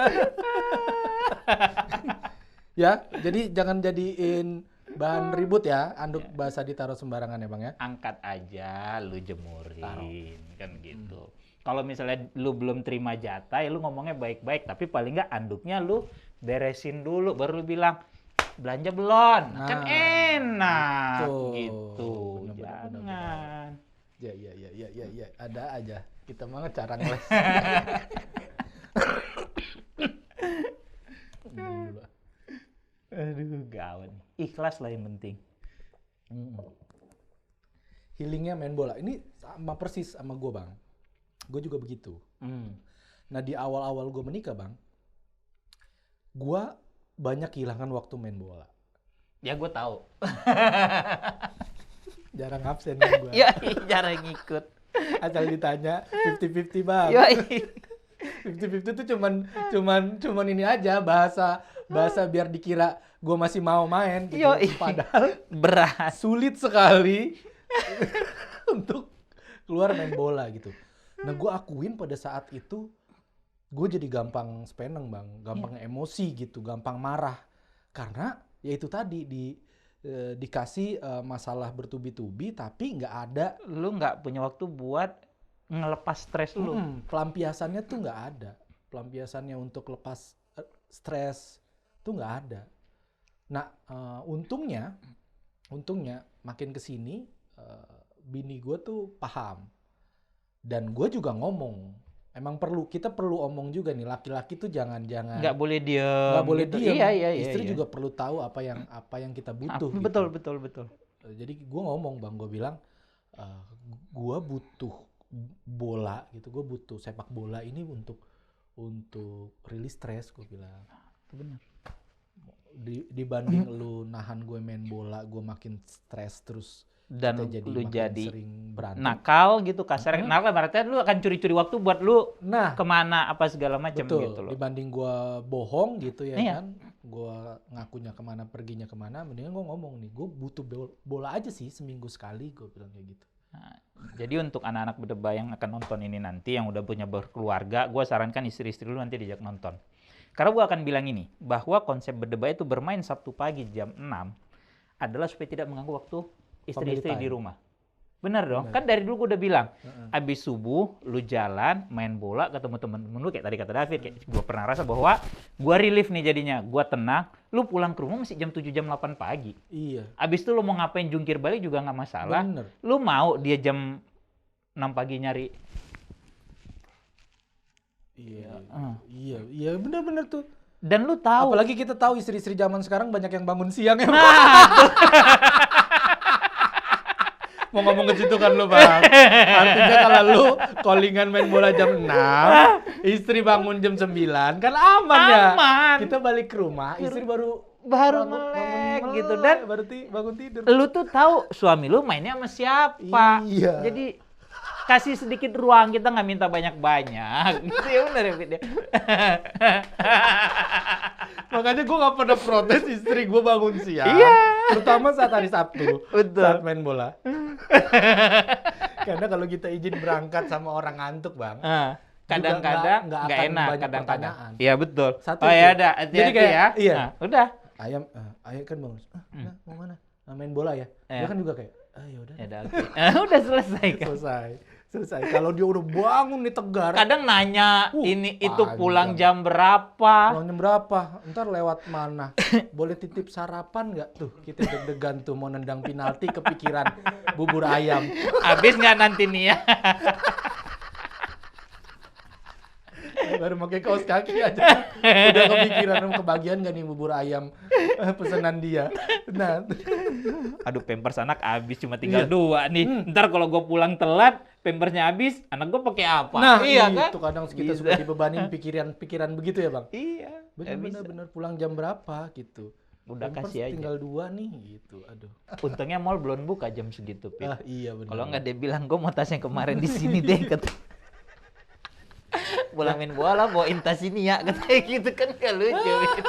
Ya, jadi jangan jadiin bahan ribut ya, anduk basah ditaruh sembarangan ya Bang ya. Angkat aja, lu jemurin, Taruh. kan gitu. Kalau misalnya lu belum terima jatah, ya lu ngomongnya baik-baik, tapi paling nggak anduknya lu beresin dulu, baru lu bilang belanja belum, kan Nah, enak, betul. gitu. Benar. Jangan. Ya, ada aja. Kita mah cara ngeles. Gila. Aduh, gawat. Ikhlas lah yang penting. Healingnya main bola. Ini sama persis sama gue Bang. Gue juga begitu. Nah di awal-awal gue menikah Bang, gue banyak kehilangan waktu main bola. Ya gue tahu. Jarang absen kan gue. Ya, jarang ngikut. Asal ditanya 50-50 Bang. Yoi. 50-50 tuh cuman ini aja bahasa biar dikira gue masih mau main gitu. Yoi. Padahal Berat. sulit sekali untuk keluar main bola gitu. Nah gue akuin pada saat itu gue jadi gampang speneng Bang, gampang emosi gitu, gampang marah. Karena ya itu tadi dikasih masalah bertubi-tubi tapi nggak ada Lu nggak punya waktu buat ngelepas stres lu. pelampiasannya tuh nggak ada. Pelampiasannya untuk lepas stres tuh nggak ada. Nah untungnya makin kesini bini gue tuh paham. Dan gue juga ngomong, emang kita perlu omong juga nih, laki-laki tuh jangan Nggak boleh diem. nggak boleh gitu. diem. Iya. Istri juga perlu tahu apa yang kita butuh. gitu. Betul. Jadi gue ngomong Bang, gue bilang gue butuh bola gitu, gue butuh sepak bola ini untuk rilis stres, gue bilang. Itu benar. Dibanding lu nahan gue main bola, gue makin stres terus. Dan kita lu makin jadi sering berantem. nakal gitu, kasar. Nakal berarti lu akan curi-curi waktu buat lu Nah, kemana apa segala macam betul. gitu loh. Dibanding gua bohong gitu ya Iya. kan, gua ngakunya kemana perginya kemana, mendingan gua ngomong nih, gua butuh bola aja sih seminggu sekali, gua bilang kayak gitu. Nah, jadi untuk anak-anak berdeba yang akan nonton ini nanti, yang udah punya berkeluarga, gue sarankan istri-istri lu nanti diajak nonton. Karena gue akan bilang ini, bahwa konsep berdeba itu bermain Sabtu pagi jam 6 adalah supaya tidak mengganggu waktu istri-istri di rumah. Benar dong? Kan dari dulu gue udah bilang, abis subuh lu jalan, main bola, ketemu temen-temen lu, kayak tadi kata David, kayak gue pernah rasa bahwa gue relief nih jadinya, gue tenang, lu pulang ke rumah masih jam 7, jam 8 pagi. Iya. Abis itu lu mau ngapain jungkir balik juga nggak masalah. Bener. Lu mau dia jam 6 pagi nyari. Iya, bener-bener tuh. Dan lu tahu. Apalagi kita tahu istri-istri zaman sekarang banyak yang bangun siang ya. Mau ngomong ke situ kan lu Bang. Artinya kalau lu callingan main bola jam 6, istri bangun jam 9, kan aman ya. Aman. Kita balik ke rumah, istri baru melek gitu. Dan berarti bangun tidur. lu tuh tahu suami lu mainnya sama siapa. Iya. Jadi kasih sedikit ruang, kita nggak minta banyak-banyak. Gitu ya bener ya Fit ya? Makanya gue gak pernah protes istri gue bangun siang. Iya. Terutama saat hari Sabtu, Betul. saat main bola. Karena kalau kita izin berangkat sama orang ngantuk, Bang. Kadang-kadang nggak nggak akan enak, banyak kadang-kadang. pertanyaan. Iya betul. Satu Oh itu. ya udah, Jadi hati-hati kayak, ya. iya. Nah, udah. Ayam kan Bang. Nah, mau mana? Nah, main bola ya. Dia Iya. kan juga kayak, ya udah. Ya udah, oke. Udah selesai kan. Selesai. Kalau dia udah bangun nih tegar. Kadang nanya ini itu panjang. pulang jam berapa? Pulang jam berapa? Ntar lewat mana? Boleh titip sarapan nggak tuh? Kita deg-degan tuh mau nendang penalti kepikiran bubur ayam. Habis nggak nanti nih ya? Baru pakai kaos kaki aja. Udah kepikiran kebagian nggak nih bubur ayam pesanan dia. Nah, Aduh, pampers anak habis cuma tinggal Iya. 2 nih. Ntar kalau gue pulang telat, pampersnya habis, anak gue pakai apa? nah iya kan? itu kadang kita Bisa. suka dibebanin pikiran begitu ya Bang. Iya. nggak bisa. Bener pulang jam berapa gitu. Udah Pampers kasih aja. tinggal 2 nih gitu. Aduh. Untungnya mall belum buka jam segitu, Pit. Iya benar. Kalau nggak dia bilang gue mau tas yang kemarin di sini deh, kata. Pulang main bola bawain tas ini ya, katanya gitu kan nggak lucu. Pit.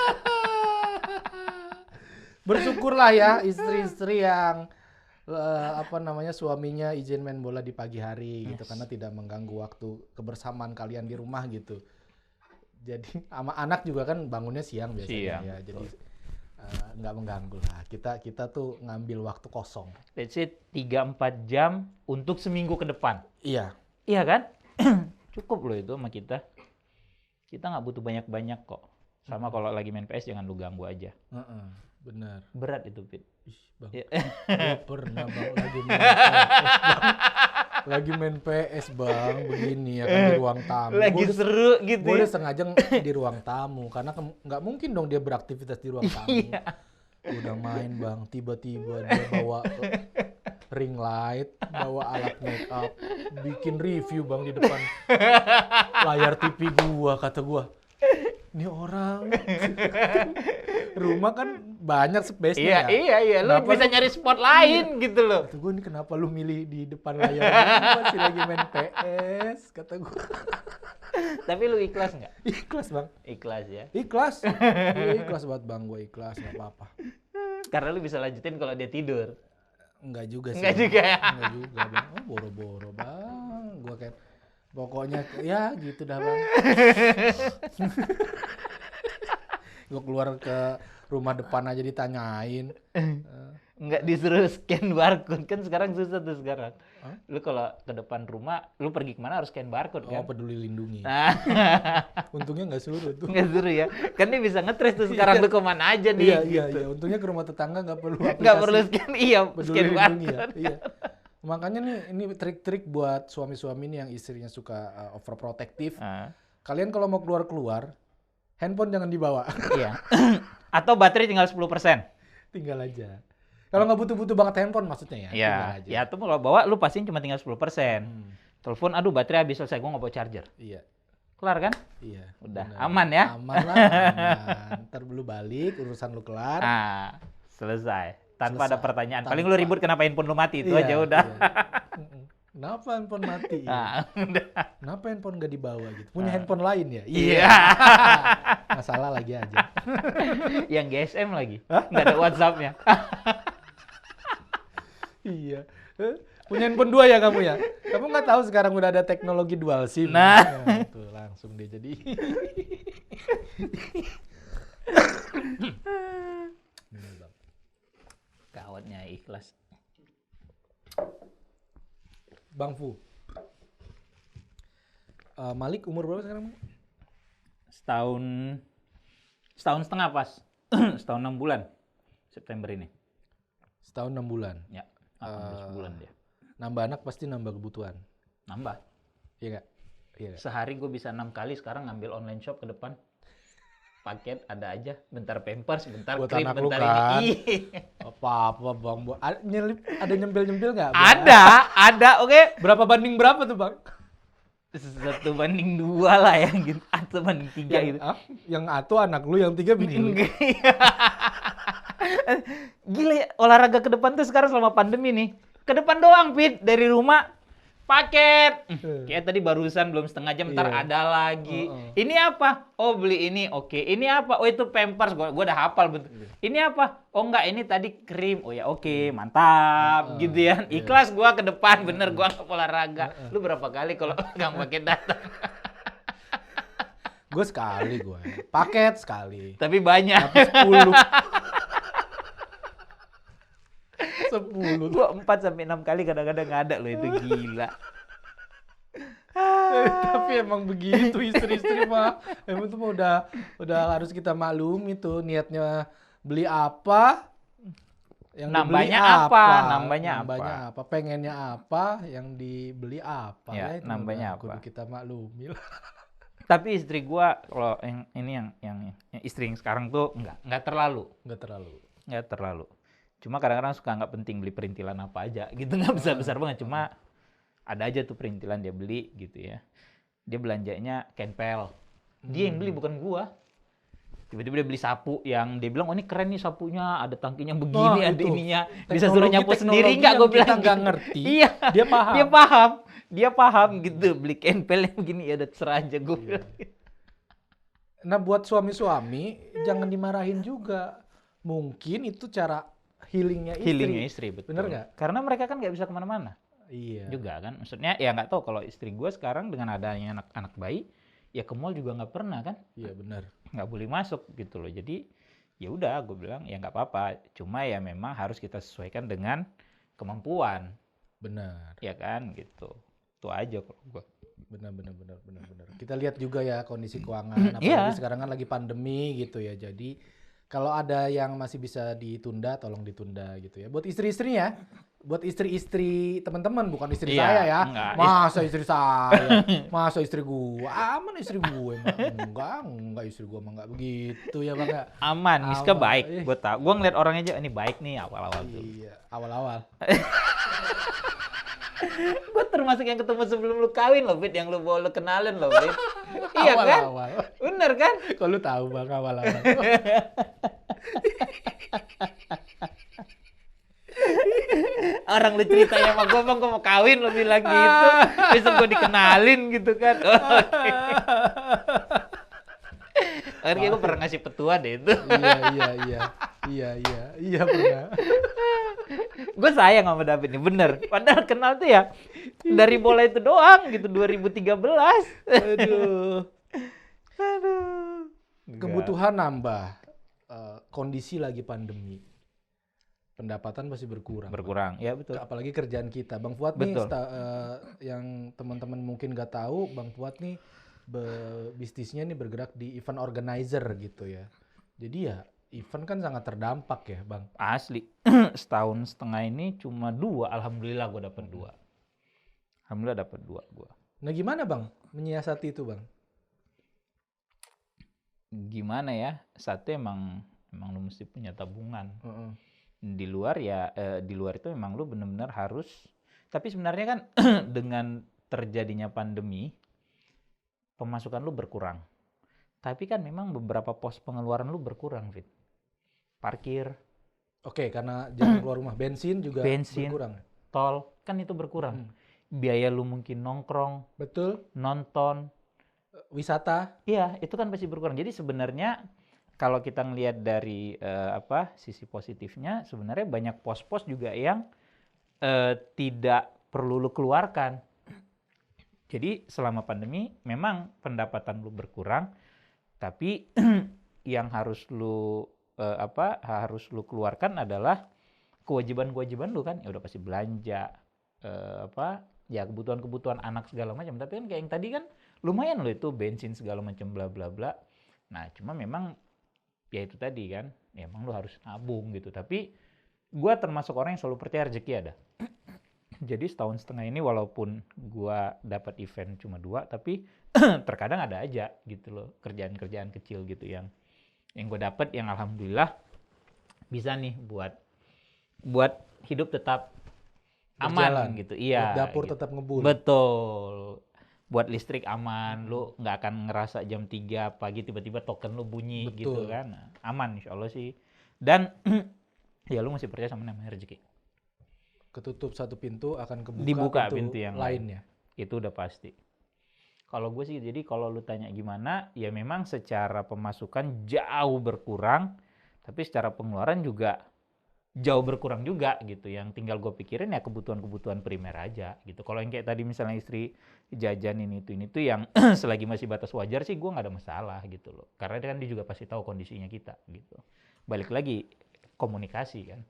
Bersyukurlah ya istri-istri yang suaminya izin main bola di pagi hari gitu karena tidak mengganggu waktu kebersamaan kalian di rumah gitu. Jadi sama anak juga kan bangunnya siang biasanya Siang, ya. Jadi nggak mengganggu lah. Kita tuh ngambil waktu kosong. Let's say 3-4 jam untuk seminggu ke depan. Iya. Iya kan? Cukup loh itu sama kita. Kita nggak butuh banyak-banyak kok. Sama kalau lagi main PS jangan lu ganggu aja. Benar. Berat itu, Pit. Ih, Bang. Iya. Gua pernah Bang lagi main PS Bang begini ya kan di ruang tamu. Lagi Gua udah- seru gitu Gue ya. udah sengaja di ruang tamu karena nggak mungkin dong dia beraktivitas di ruang tamu. Iya. Udah main Bang, tiba-tiba dia bawa ring light, bawa alat make up, bikin review Bang di depan layar TV gua, kata gua. Ini orang rumah kan banyak space-nya ya. Iya. Lu Kenapa bisa lu- nyari spot lain gitu loh. Kata gue, ini kenapa lu milih di depan layar gua, masih lagi main PS, kata gue. Tapi lu ikhlas nggak? Ikhlas Bang. Ikhlas ya. Ikhlas. Iya, ikhlas banget Bang, gue ikhlas, nggak apa-apa. Karena lu bisa lanjutin kalau dia tidur. Enggak juga sih. Enggak juga ya? Enggak juga Bang. Oh, boro-boro Bang. Gue kayak, pokoknya ya gitu dah Bang. Gue keluar ke rumah depan aja ditanyain. Nggak disuruh scan barcode kan sekarang susah tuh sekarang. Hah? Lu kalau ke depan rumah, lu pergi kemana harus scan barcode Oh, kan? peduli lindungi. Nah, Untungnya nggak suruh tuh. nggak suruh ya. Kan dia bisa nge-trace tuh sekarang lu kemana aja nih. Iya. Untungnya ke rumah tetangga nggak perlu aplikasi. Nggak perlu scan, iya, Peduli scan lindungi ya. barcode. Iya. Makanya nih ini trik-trik buat suami-suami nih yang istrinya suka overprotective. Ah, Kalian kalau mau keluar-keluar, handphone jangan dibawa. iya. Atau baterai tinggal 10%. Tinggal aja. Kalau nggak butuh-butuh banget handphone maksudnya ya, tinggal Iya, aja. ya tuh kalau bawa lu pastiin cuma tinggal 10%. Hmm, Telepon, aduh baterai habis selesai, gua nggak bawa charger. iya, Kelar kan? iya. Udah, benar. aman ya? Aman lah, aman. Ntar lu balik, urusan lu kelar. Ah, selesai. Tanpa ada Selesai. pertanyaan. Tanpa. Paling lu ribut kenapa handphone lu mati, itu Iya, aja udah. iya. Kenapa handphone mati? Ah, udah. Kenapa handphone nggak dibawa gitu? Punya handphone lain ya? Iya. Masalah lagi aja. Yang GSM lagi. Nggak ada WhatsApp-nya. Iya. Punya handphone 2 ya kamu ya? Kamu nggak tahu sekarang udah ada teknologi dual SIM. Nah. Ya, tuh langsung dia jadi. Ini, Bang. Kawatnya ikhlas. Bang Fu. Malik umur berapa sekarang? Setahun setengah pas. Setahun 6 bulan. September ini. Setahun 6 bulan. Ya, 18 bulan dia. Nambah anak pasti nambah kebutuhan. Nambah. Iya nggak? Iya nggak? Sehari gue bisa 6 kali, sekarang ngambil online shop ke depan. Paket ada aja, bentar pampers, bentar Buat krim, anak lu bentar kan? ini. Apa-apa Bang. Ada nyempil-nyempil nggak? Bang? Ada, oke. Berapa banding berapa tuh Bang? 1:2 lah ya, gitu. 1:3 gitu. Yang atu anak lu, yang 3 bini lu. Gila ya, olahraga ke depan tuh sekarang selama pandemi nih. Ke depan doang, Pit. Dari rumah paket. Kayak tadi barusan belum setengah jam, ntar Iya. ada lagi. Ini apa? Oh beli ini, oke. Ini apa? Oh itu Pampers, gua udah hafal bentuk. Ini apa? Oh enggak, ini tadi krim. Oh ya oke, mantap gitu ya. Ikhlas gua ke depan, bener gua nggak olahraga. Lu berapa kali kalau nggak pakai data? Gue sekali gue. Paket sekali. Tapi banyak. Tapi 10. 10. Gua 4 sampai 6 kali kadang-kadang nggak ada loh, itu gila. Tapi emang begitu istri-istri mah. Emang itu mah udah harus kita maklumi tuh niatnya beli apa, yang dibeli Nambahnya nambahnya apa? apa, pengennya apa, yang dibeli apa. Ya, Itu nambahnya udah kudu apa. kita maklumi lah. Tapi istri gua kalau yang ini yang istri yang sekarang tuh nggak terlalu. Nggak terlalu. Cuma kadang-kadang suka nggak penting beli perintilan apa aja gitu, nggak besar-besar banget. Cuma ada aja tuh perintilan dia beli gitu ya. Dia belanjanya Kenpel. Dia yang beli bukan gua. Tiba-tiba dia beli sapu yang dia bilang, oh ini keren nih sapunya, ada tangkinya begini, ada itu. ininya. Bisa suruh nyapu sendiri nggak, gue yang bilang kita nggak gitu. ngerti. Iya, Dia paham. dia paham gitu. Beli Kenpel yang begini ya udah serah aja gue bilang. Nah buat suami-suami jangan dimarahin juga. Mungkin itu cara healingnya istri. Healingnya istri, betul. Bener nggak? Karena mereka kan nggak bisa kemana-mana Iya. juga kan. Maksudnya ya nggak tahu kalau istri gue sekarang dengan adanya anak-anak bayi, ya ke mall juga nggak pernah kan. Iya benar. Nggak boleh masuk gitu loh. Jadi ya udah gue bilang ya nggak apa-apa. Cuma ya memang harus kita sesuaikan dengan kemampuan. Benar. Ya kan gitu. Itu aja kalau gue. Benar. Kita lihat juga ya kondisi keuangan. Apalagi Iya. sekarang kan lagi pandemi gitu ya. Jadi kalau ada yang masih bisa ditunda, tolong ditunda gitu ya. Buat istri-istri ya. Buat istri-istri teman-teman, bukan istri Iya, saya ya. enggak. Masa istri saya? Masa istri gua? Aman istri gue mah. Enggak istri gua mah enggak begitu ya Bang ya. Aman, Miska Aman. baik. Gue tau. Gue ngeliat orang aja, ini baik nih awal-awal tuh. Iya, awal-awal. Gue termasuk yang ketemu sebelum lu kawin loh, Fit. Yang lu bawa lu kenalin loh, Fit. Iya kan? Awal-awal. Bener kan? Kok lu tahu Bang awal-awal? Orang lu ceritanya sama gue, Bang, gue mau kawin, lu bilang gitu. Besok gue dikenalin gitu kan. Akhirnya gue pernah ngasih petua deh itu. Iya pernah. Gue sayang sama David nih, bener. Padahal kenal tuh ya dari bola itu doang gitu, 2013. Aduh. Aduh. Kebutuhan nambah. Kondisi lagi pandemi. Pendapatan pasti berkurang. Berkurang, ya betul. Apalagi kerjaan kita. Bang Fuad Betul. nih, yang teman-teman mungkin nggak tahu, Bang Fuad nih bisnisnya nih bergerak di event organizer gitu ya. Jadi ya event kan sangat terdampak ya Bang. Asli. Setahun setengah ini cuma 2, alhamdulillah gue dapet 2. Alhamdulillah dapet 2 gue. Nah gimana Bang menyiasati itu Bang? Gimana ya? Satu emang lu mesti punya tabungan. Heeh. Di luar ya, di luar itu memang lu benar-benar harus. Tapi sebenarnya kan dengan terjadinya pandemi, pemasukan lu berkurang. Tapi kan memang beberapa pos pengeluaran lu berkurang, Fit. Parkir, Oke, karena jangan keluar rumah, bensin juga Bensin. berkurang. tol, kan itu berkurang. Biaya lu mungkin nongkrong, Betul. nonton, Wisata. iya itu kan pasti berkurang. Jadi sebenarnya kalau kita ngelihat dari sisi positifnya, sebenarnya banyak pos-pos juga yang tidak perlu lu keluarkan. Jadi selama pandemi memang pendapatan lu berkurang, tapi yang harus lu keluarkan adalah kewajiban-kewajiban lu kan. Ya udah pasti belanja, ya kebutuhan-kebutuhan anak segala macam. Tapi kan kayak yang tadi kan lumayan lo itu bensin segala macam bla bla bla. Nah cuma memang ya itu tadi kan, ya emang lu harus nabung gitu. Tapi gua termasuk orang yang selalu percaya rezeki ada. Jadi setahun setengah ini walaupun gua dapat event cuma 2, tapi terkadang ada aja gitu loh kerjaan-kerjaan kecil gitu yang gue dapat, yang alhamdulillah bisa nih buat hidup tetap aman Berjalan. gitu. Iya. Buat dapur gitu. tetap ngebul. Betul. Buat listrik aman, lu nggak akan ngerasa jam 3 pagi tiba-tiba token lu bunyi. Betul. Gitu kan. Aman insya Allah sih. Dan ya lu mesti percaya sama namanya rezeki. Ketutup satu pintu akan kebuka dibuka pintu yang lainnya. Itu udah pasti. Kalau gue sih, jadi kalau lu tanya gimana, ya memang secara pemasukan jauh berkurang, tapi secara pengeluaran juga jauh berkurang juga gitu. Yang tinggal gue pikirin ya kebutuhan-kebutuhan primer aja gitu. Kalau yang kayak tadi misalnya istri jajan ini itu yang selagi masih batas wajar sih gue nggak ada masalah gitu loh. Karena kan dia juga pasti tahu kondisinya kita gitu. Balik lagi komunikasi kan.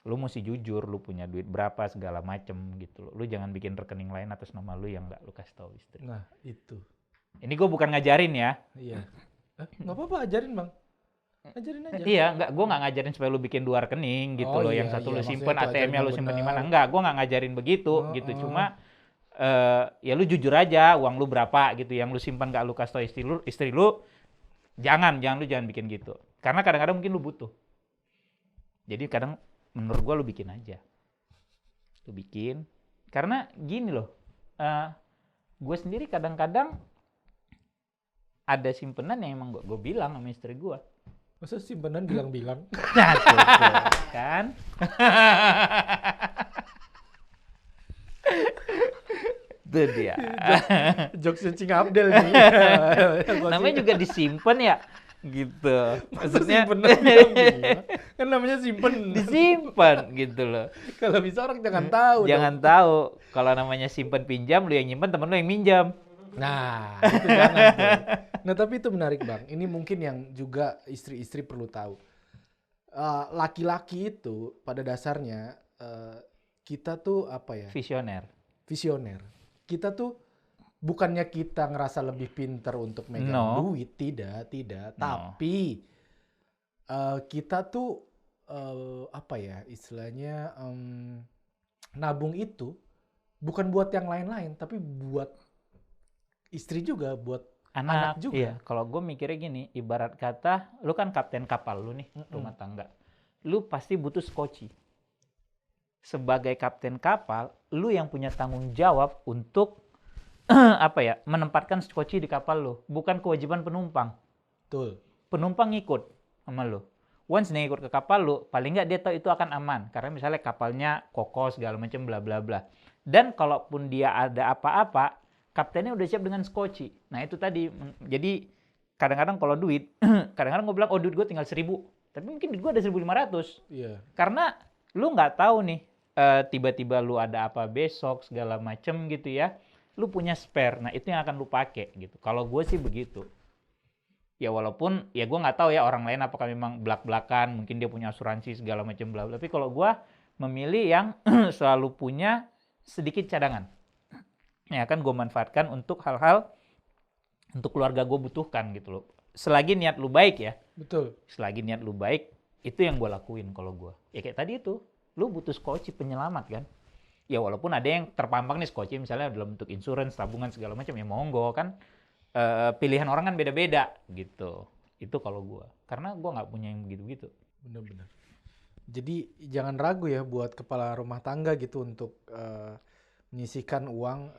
Lu mesti jujur, lu punya duit berapa segala macem gitu loh. Lu jangan bikin rekening lain atas nama lu yang nggak lu kasih tahu istri. Nah, itu. Ini gue bukan ngajarin ya. Iya. Nggak apa-apa, ajarin Bang. Ajarin aja. Iya, gue nggak ngajarin supaya lu bikin 2 rekening gitu loh. Yang satu lu simpen, ATM-nya lu simpen di mana. Enggak, gue nggak ngajarin begitu gitu. Cuma ya lu jujur aja uang lu berapa gitu. Yang lu simpan nggak lu kasih tahu istri lu, jangan bikin gitu. Karena kadang-kadang mungkin lu butuh. Jadi kadang menurut gue lu bikin aja. Lu bikin. Karena gini loh, gue sendiri kadang-kadang ada simpenan yang emang gue bilang sama istri gue. Masa simpenan bilang-bilang? Nah, tuh, kan? Itu dia. Jokes Cing Abdel nih. Namanya juga disimpan ya, gitu. Maksudnya simpenan bilang-bilang. Kan namanya simpen. disimpan gitu loh. Kalau bisa orang jangan tahu. Jangan tahu. Kalau namanya simpan pinjam, lu yang nyimpan, temen lu yang minjam. Nah, itu jangan tuh. Nah, tapi itu menarik Bang. Ini mungkin yang juga istri-istri perlu tahu. Laki-laki itu pada dasarnya kita tuh apa ya? Visioner. Kita tuh bukannya kita ngerasa lebih pinter untuk megang duit, tidak. No. Tapi kita tuh apa ya? Istilahnya nabung itu bukan buat yang lain-lain, tapi buat istri juga, buat anak juga. Iya, kalau gue mikirnya gini, ibarat kata, lu kan kapten kapal lu nih, rumah tangga. Lu pasti butuh skoci. Sebagai kapten kapal, lu yang punya tanggung jawab untuk apa ya, menempatkan skoci di kapal lu. Bukan kewajiban penumpang. Betul. Penumpang ngikut sama lu. Once dia ngikut ke kapal lu, paling nggak dia tahu itu akan aman. Karena misalnya kapalnya kokoh segala macam bla bla bla. Dan kalaupun dia ada apa-apa, kaptennya udah siap dengan skoci. Nah itu tadi, jadi kadang-kadang kalau duit, kadang-kadang gue bilang, oh duit gue tinggal 1.000. Tapi mungkin duit gue ada 1.500. Iya. Karena lu nggak tahu nih, tiba-tiba lu ada apa besok, segala macem gitu ya. Lu punya spare, nah itu yang akan lu pakai gitu. Kalau gue sih begitu. Ya walaupun, ya gue nggak tahu ya orang lain apakah memang belak-belakan, mungkin dia punya asuransi segala macam bla bla. Tapi kalau gue memilih yang selalu punya sedikit cadangan. Ya kan gue manfaatkan untuk hal-hal untuk keluarga gue butuhkan gitu loh. Selagi niat lu baik ya. Betul. Selagi niat lu baik, itu yang gue lakuin kalau gue. Ya kayak tadi itu, lu butuh skoci penyelamat kan. Ya walaupun ada yang terpampang nih skoci misalnya dalam bentuk insurance, tabungan segala macam ya monggo kan. Pilihan orang kan beda-beda gitu. Itu kalau gue. Karena gue nggak punya yang begitu-begitu. Benar-benar. Jadi jangan ragu ya buat kepala rumah tangga gitu untuk menyisihkan uang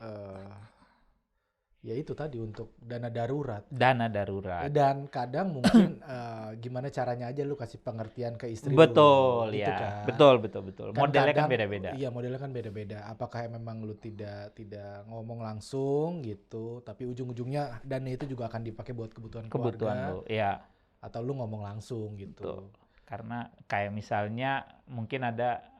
ya itu tadi untuk dana darurat. Dana darurat. Dan kadang mungkin gimana caranya aja lu kasih pengertian ke istri Betul lu, ya. gitu kan. Betul. Modelnya kan beda-beda. Iya, modelnya kan beda-beda. Apakah memang lu tidak ngomong langsung gitu, tapi ujung-ujungnya dana itu juga akan dipakai buat kebutuhan keluarga. Lu, iya. Atau lu ngomong langsung gitu. Betul. Karena kayak misalnya mungkin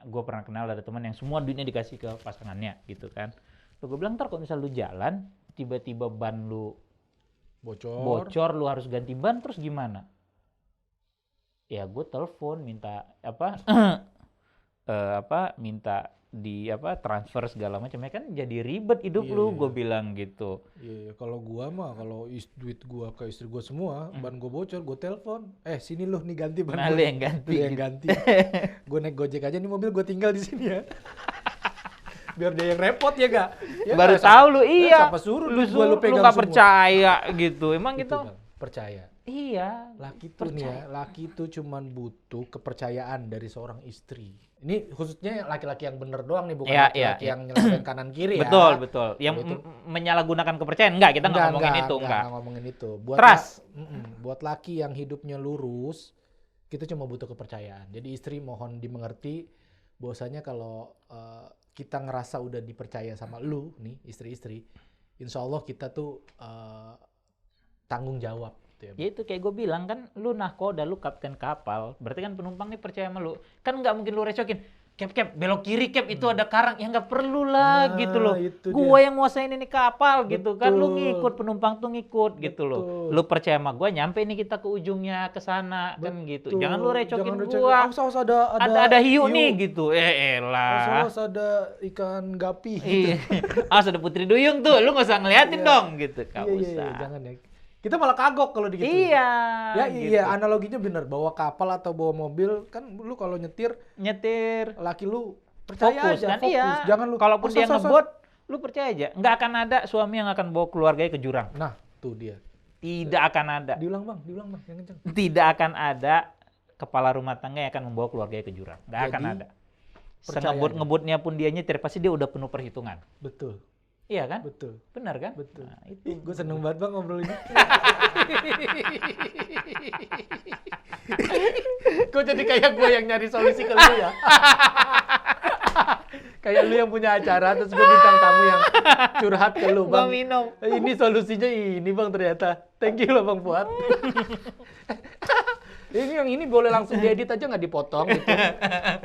gue pernah kenal ada teman yang semua duitnya dikasih ke pasangannya gitu kan. Lalu gue bilang, ntar kalau misal lu jalan, tiba-tiba ban lu bocor, lu harus ganti ban, terus gimana? Ya gue telepon minta minta transfer segala macam ya kan jadi ribet hidup lu. Gue bilang gitu. Iya, kalau gua mah kalau duit gua ke istri gua semua, ban gua bocor, gua telepon, sini lu nih ganti ban. Nah, lu yang ganti. Lu yang ganti. Gua naik Gojek aja nih mobil gua tinggal di sini ya. Biar dia yang repot ya gak? Ya, baru tahu lu iya. Siapa suruh lu pegang nggak semua. Percaya gitu. Emang gitu, kita Bang. Percaya. Iya. Laki tuh nih ya, laki tuh cuman butuh kepercayaan dari seorang istri. Ini khususnya laki-laki yang bener doang nih, bukan laki-laki yang nyelamatin kanan kiri ya. Betul. Yang menyalahgunakan kepercayaan enggak, kita nggak ngomongin itu. Enggak ngomongin itu. Buat laki yang hidupnya lurus, kita cuma butuh kepercayaan. Jadi istri mohon dimengerti bahwasanya kalau kita ngerasa udah dipercaya sama lu nih istri-istri, insya Allah kita tuh tanggung jawab. Gitu Ya itu kayak gue bilang kan, lu nahkoda, lu kapten kapal, berarti kan penumpang nih percaya sama lu. Kan nggak mungkin lu recokin, Cap, belok kiri Cap, itu ada karang. Ya nggak perlu lah gitu loh. Gue yang nguasain ini kapal gitu kan, lu ngikut, penumpang tuh ngikut gitu loh. Lu percaya sama gue, nyampe nih kita ke ujungnya, ke sana kan gitu. Jangan lu recokin gua. Awas Ada hiu nih gitu. Elah. Awas ada ikan gapi. Iya. Ada Putri Duyung tuh, lu nggak usah ngeliatin dong gitu. Nggak usah. Jangan ya. Kita malah kagok kalau gitu. Iya. Ya gitu. iya, analoginya bener. Bawa kapal atau bawa mobil, kan lu kalau nyetir laki lu percaya fokus aja, kan, fokus. iya. Jangan lu. Kalaupun dia ngebut, lu percaya aja. Nggak akan ada suami yang akan bawa keluarganya ke jurang. Nah, tuh dia. Tidak akan ada. Diulang bang, yang kenceng. Tidak akan ada kepala rumah tangga yang akan membawa keluarganya ke jurang. Nggak akan ada. Sengebut-ngebutnya pun dia nyetir, pasti dia udah penuh perhitungan. Betul. Iya kan? Betul. Benar kan? Betul. Nah, itu. Gue seneng banget bang ngobrol ini. Kok jadi kayak gue yang nyari solusi ke lu ya? Kayak lu yang punya acara, terus gue bintang tamu yang curhat ke lu bang. Minum. Ini solusinya ini bang ternyata. Thank you loh bang Fuad. Ini yang ini boleh langsung diedit aja nggak dipotong gitu.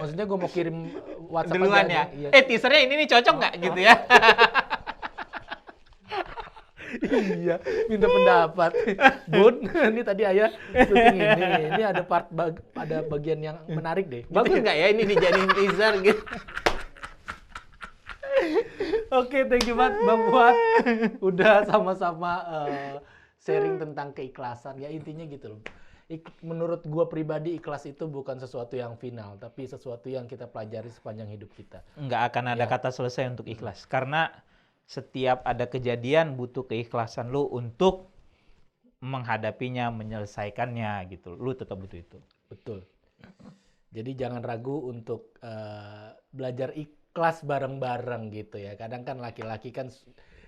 Maksudnya gue mau kirim WhatsApp duluan aja. Ya. Iya. Teasernya ini nih cocok nggak gitu ya? Iya, minta pendapat. Bun, ini tadi ayah syuting ini. Ini ada ada bagian yang menarik deh. Bagus nggak ya ini dijadiin teaser gitu? Oke, thank you banget Bang Fuad. Udah sama-sama sharing tentang keikhlasan. Ya intinya gitu loh. Menurut gua pribadi ikhlas itu bukan sesuatu yang final, tapi sesuatu yang kita pelajari sepanjang hidup kita. Nggak akan ada kata selesai untuk ikhlas. Karena setiap ada kejadian butuh keikhlasan lu untuk menghadapinya, menyelesaikannya gitu. Lu tetap butuh itu. Betul. Jadi jangan ragu untuk belajar ikhlas bareng-bareng gitu ya. Kadang kan laki-laki kan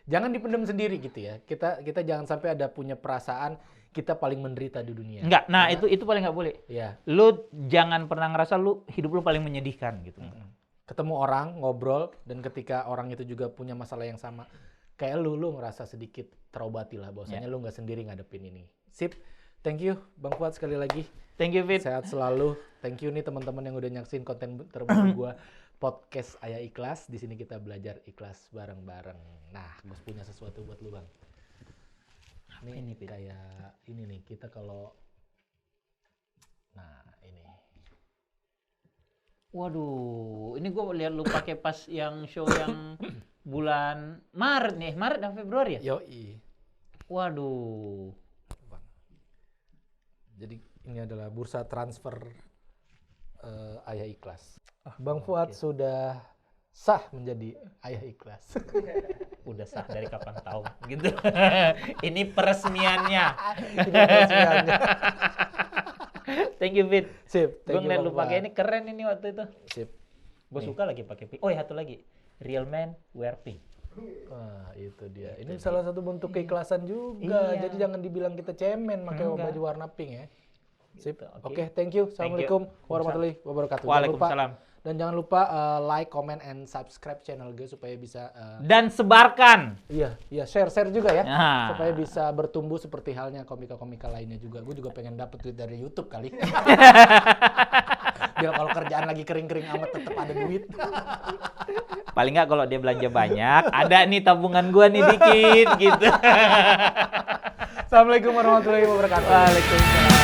jangan dipendam sendiri gitu ya. Kita jangan sampai ada punya perasaan kita paling menderita di dunia. Enggak. Nah, itu paling nggak boleh. Ya. Lu jangan pernah ngerasa hidup lu paling menyedihkan gitu. Ketemu orang, ngobrol, dan ketika orang itu juga punya masalah yang sama, kayak lu ngerasa sedikit terobati lah, bahwasanya lu nggak sendiri ngadepin ini. Sip, thank you Bang Fuad sekali lagi. Thank you Fit. Sehat selalu. Thank you nih teman-teman yang udah nyaksin konten terbaru gua podcast Ayah Ikhlas. Di sini kita belajar ikhlas bareng-bareng. Nah, gue punya sesuatu buat lu Bang. Ini kayak ini nih, kita kalau ini. Waduh, ini gue lihat lu pakai pas yang show yang bulan Maret nih, Maret dan Februari ya? Yoi. Waduh. Bang. Jadi ini adalah bursa transfer Ayah Ikhlas. Bang Fuad sudah sah menjadi Ayah Ikhlas. Udah sah dari kapan tahu gitu. Ini peresmiannya. Thank you Fit. Sip. Gue ngeliat lu pakai ini keren ini waktu itu. Sip. Gue suka lagi pakai pink. Oh ya satu lagi, real man wear pink. Wah itu dia. Ini salah satu bentuk keikhlasan juga. Iya. Jadi jangan dibilang kita cemen pakai Enggak. baju warna pink ya. Sip. Oke. Oke, thank you. Assalamualaikum warahmatullahi wabarakatuh. Waalaikumsalam. Dan jangan lupa like, comment, and subscribe channel gue supaya bisa Dan sebarkan. iya share juga ya Nah. supaya bisa bertumbuh seperti halnya komika-komika lainnya juga. Gue juga pengen dapet duit dari YouTube kali. Biar kalau kerjaan lagi kering-kering amat tetap ada duit. Paling nggak kalau dia belanja banyak, ada nih tabungan gua nih dikit gitu. Assalamualaikum warahmatullahi wabarakatuh. Waalaikumsalam.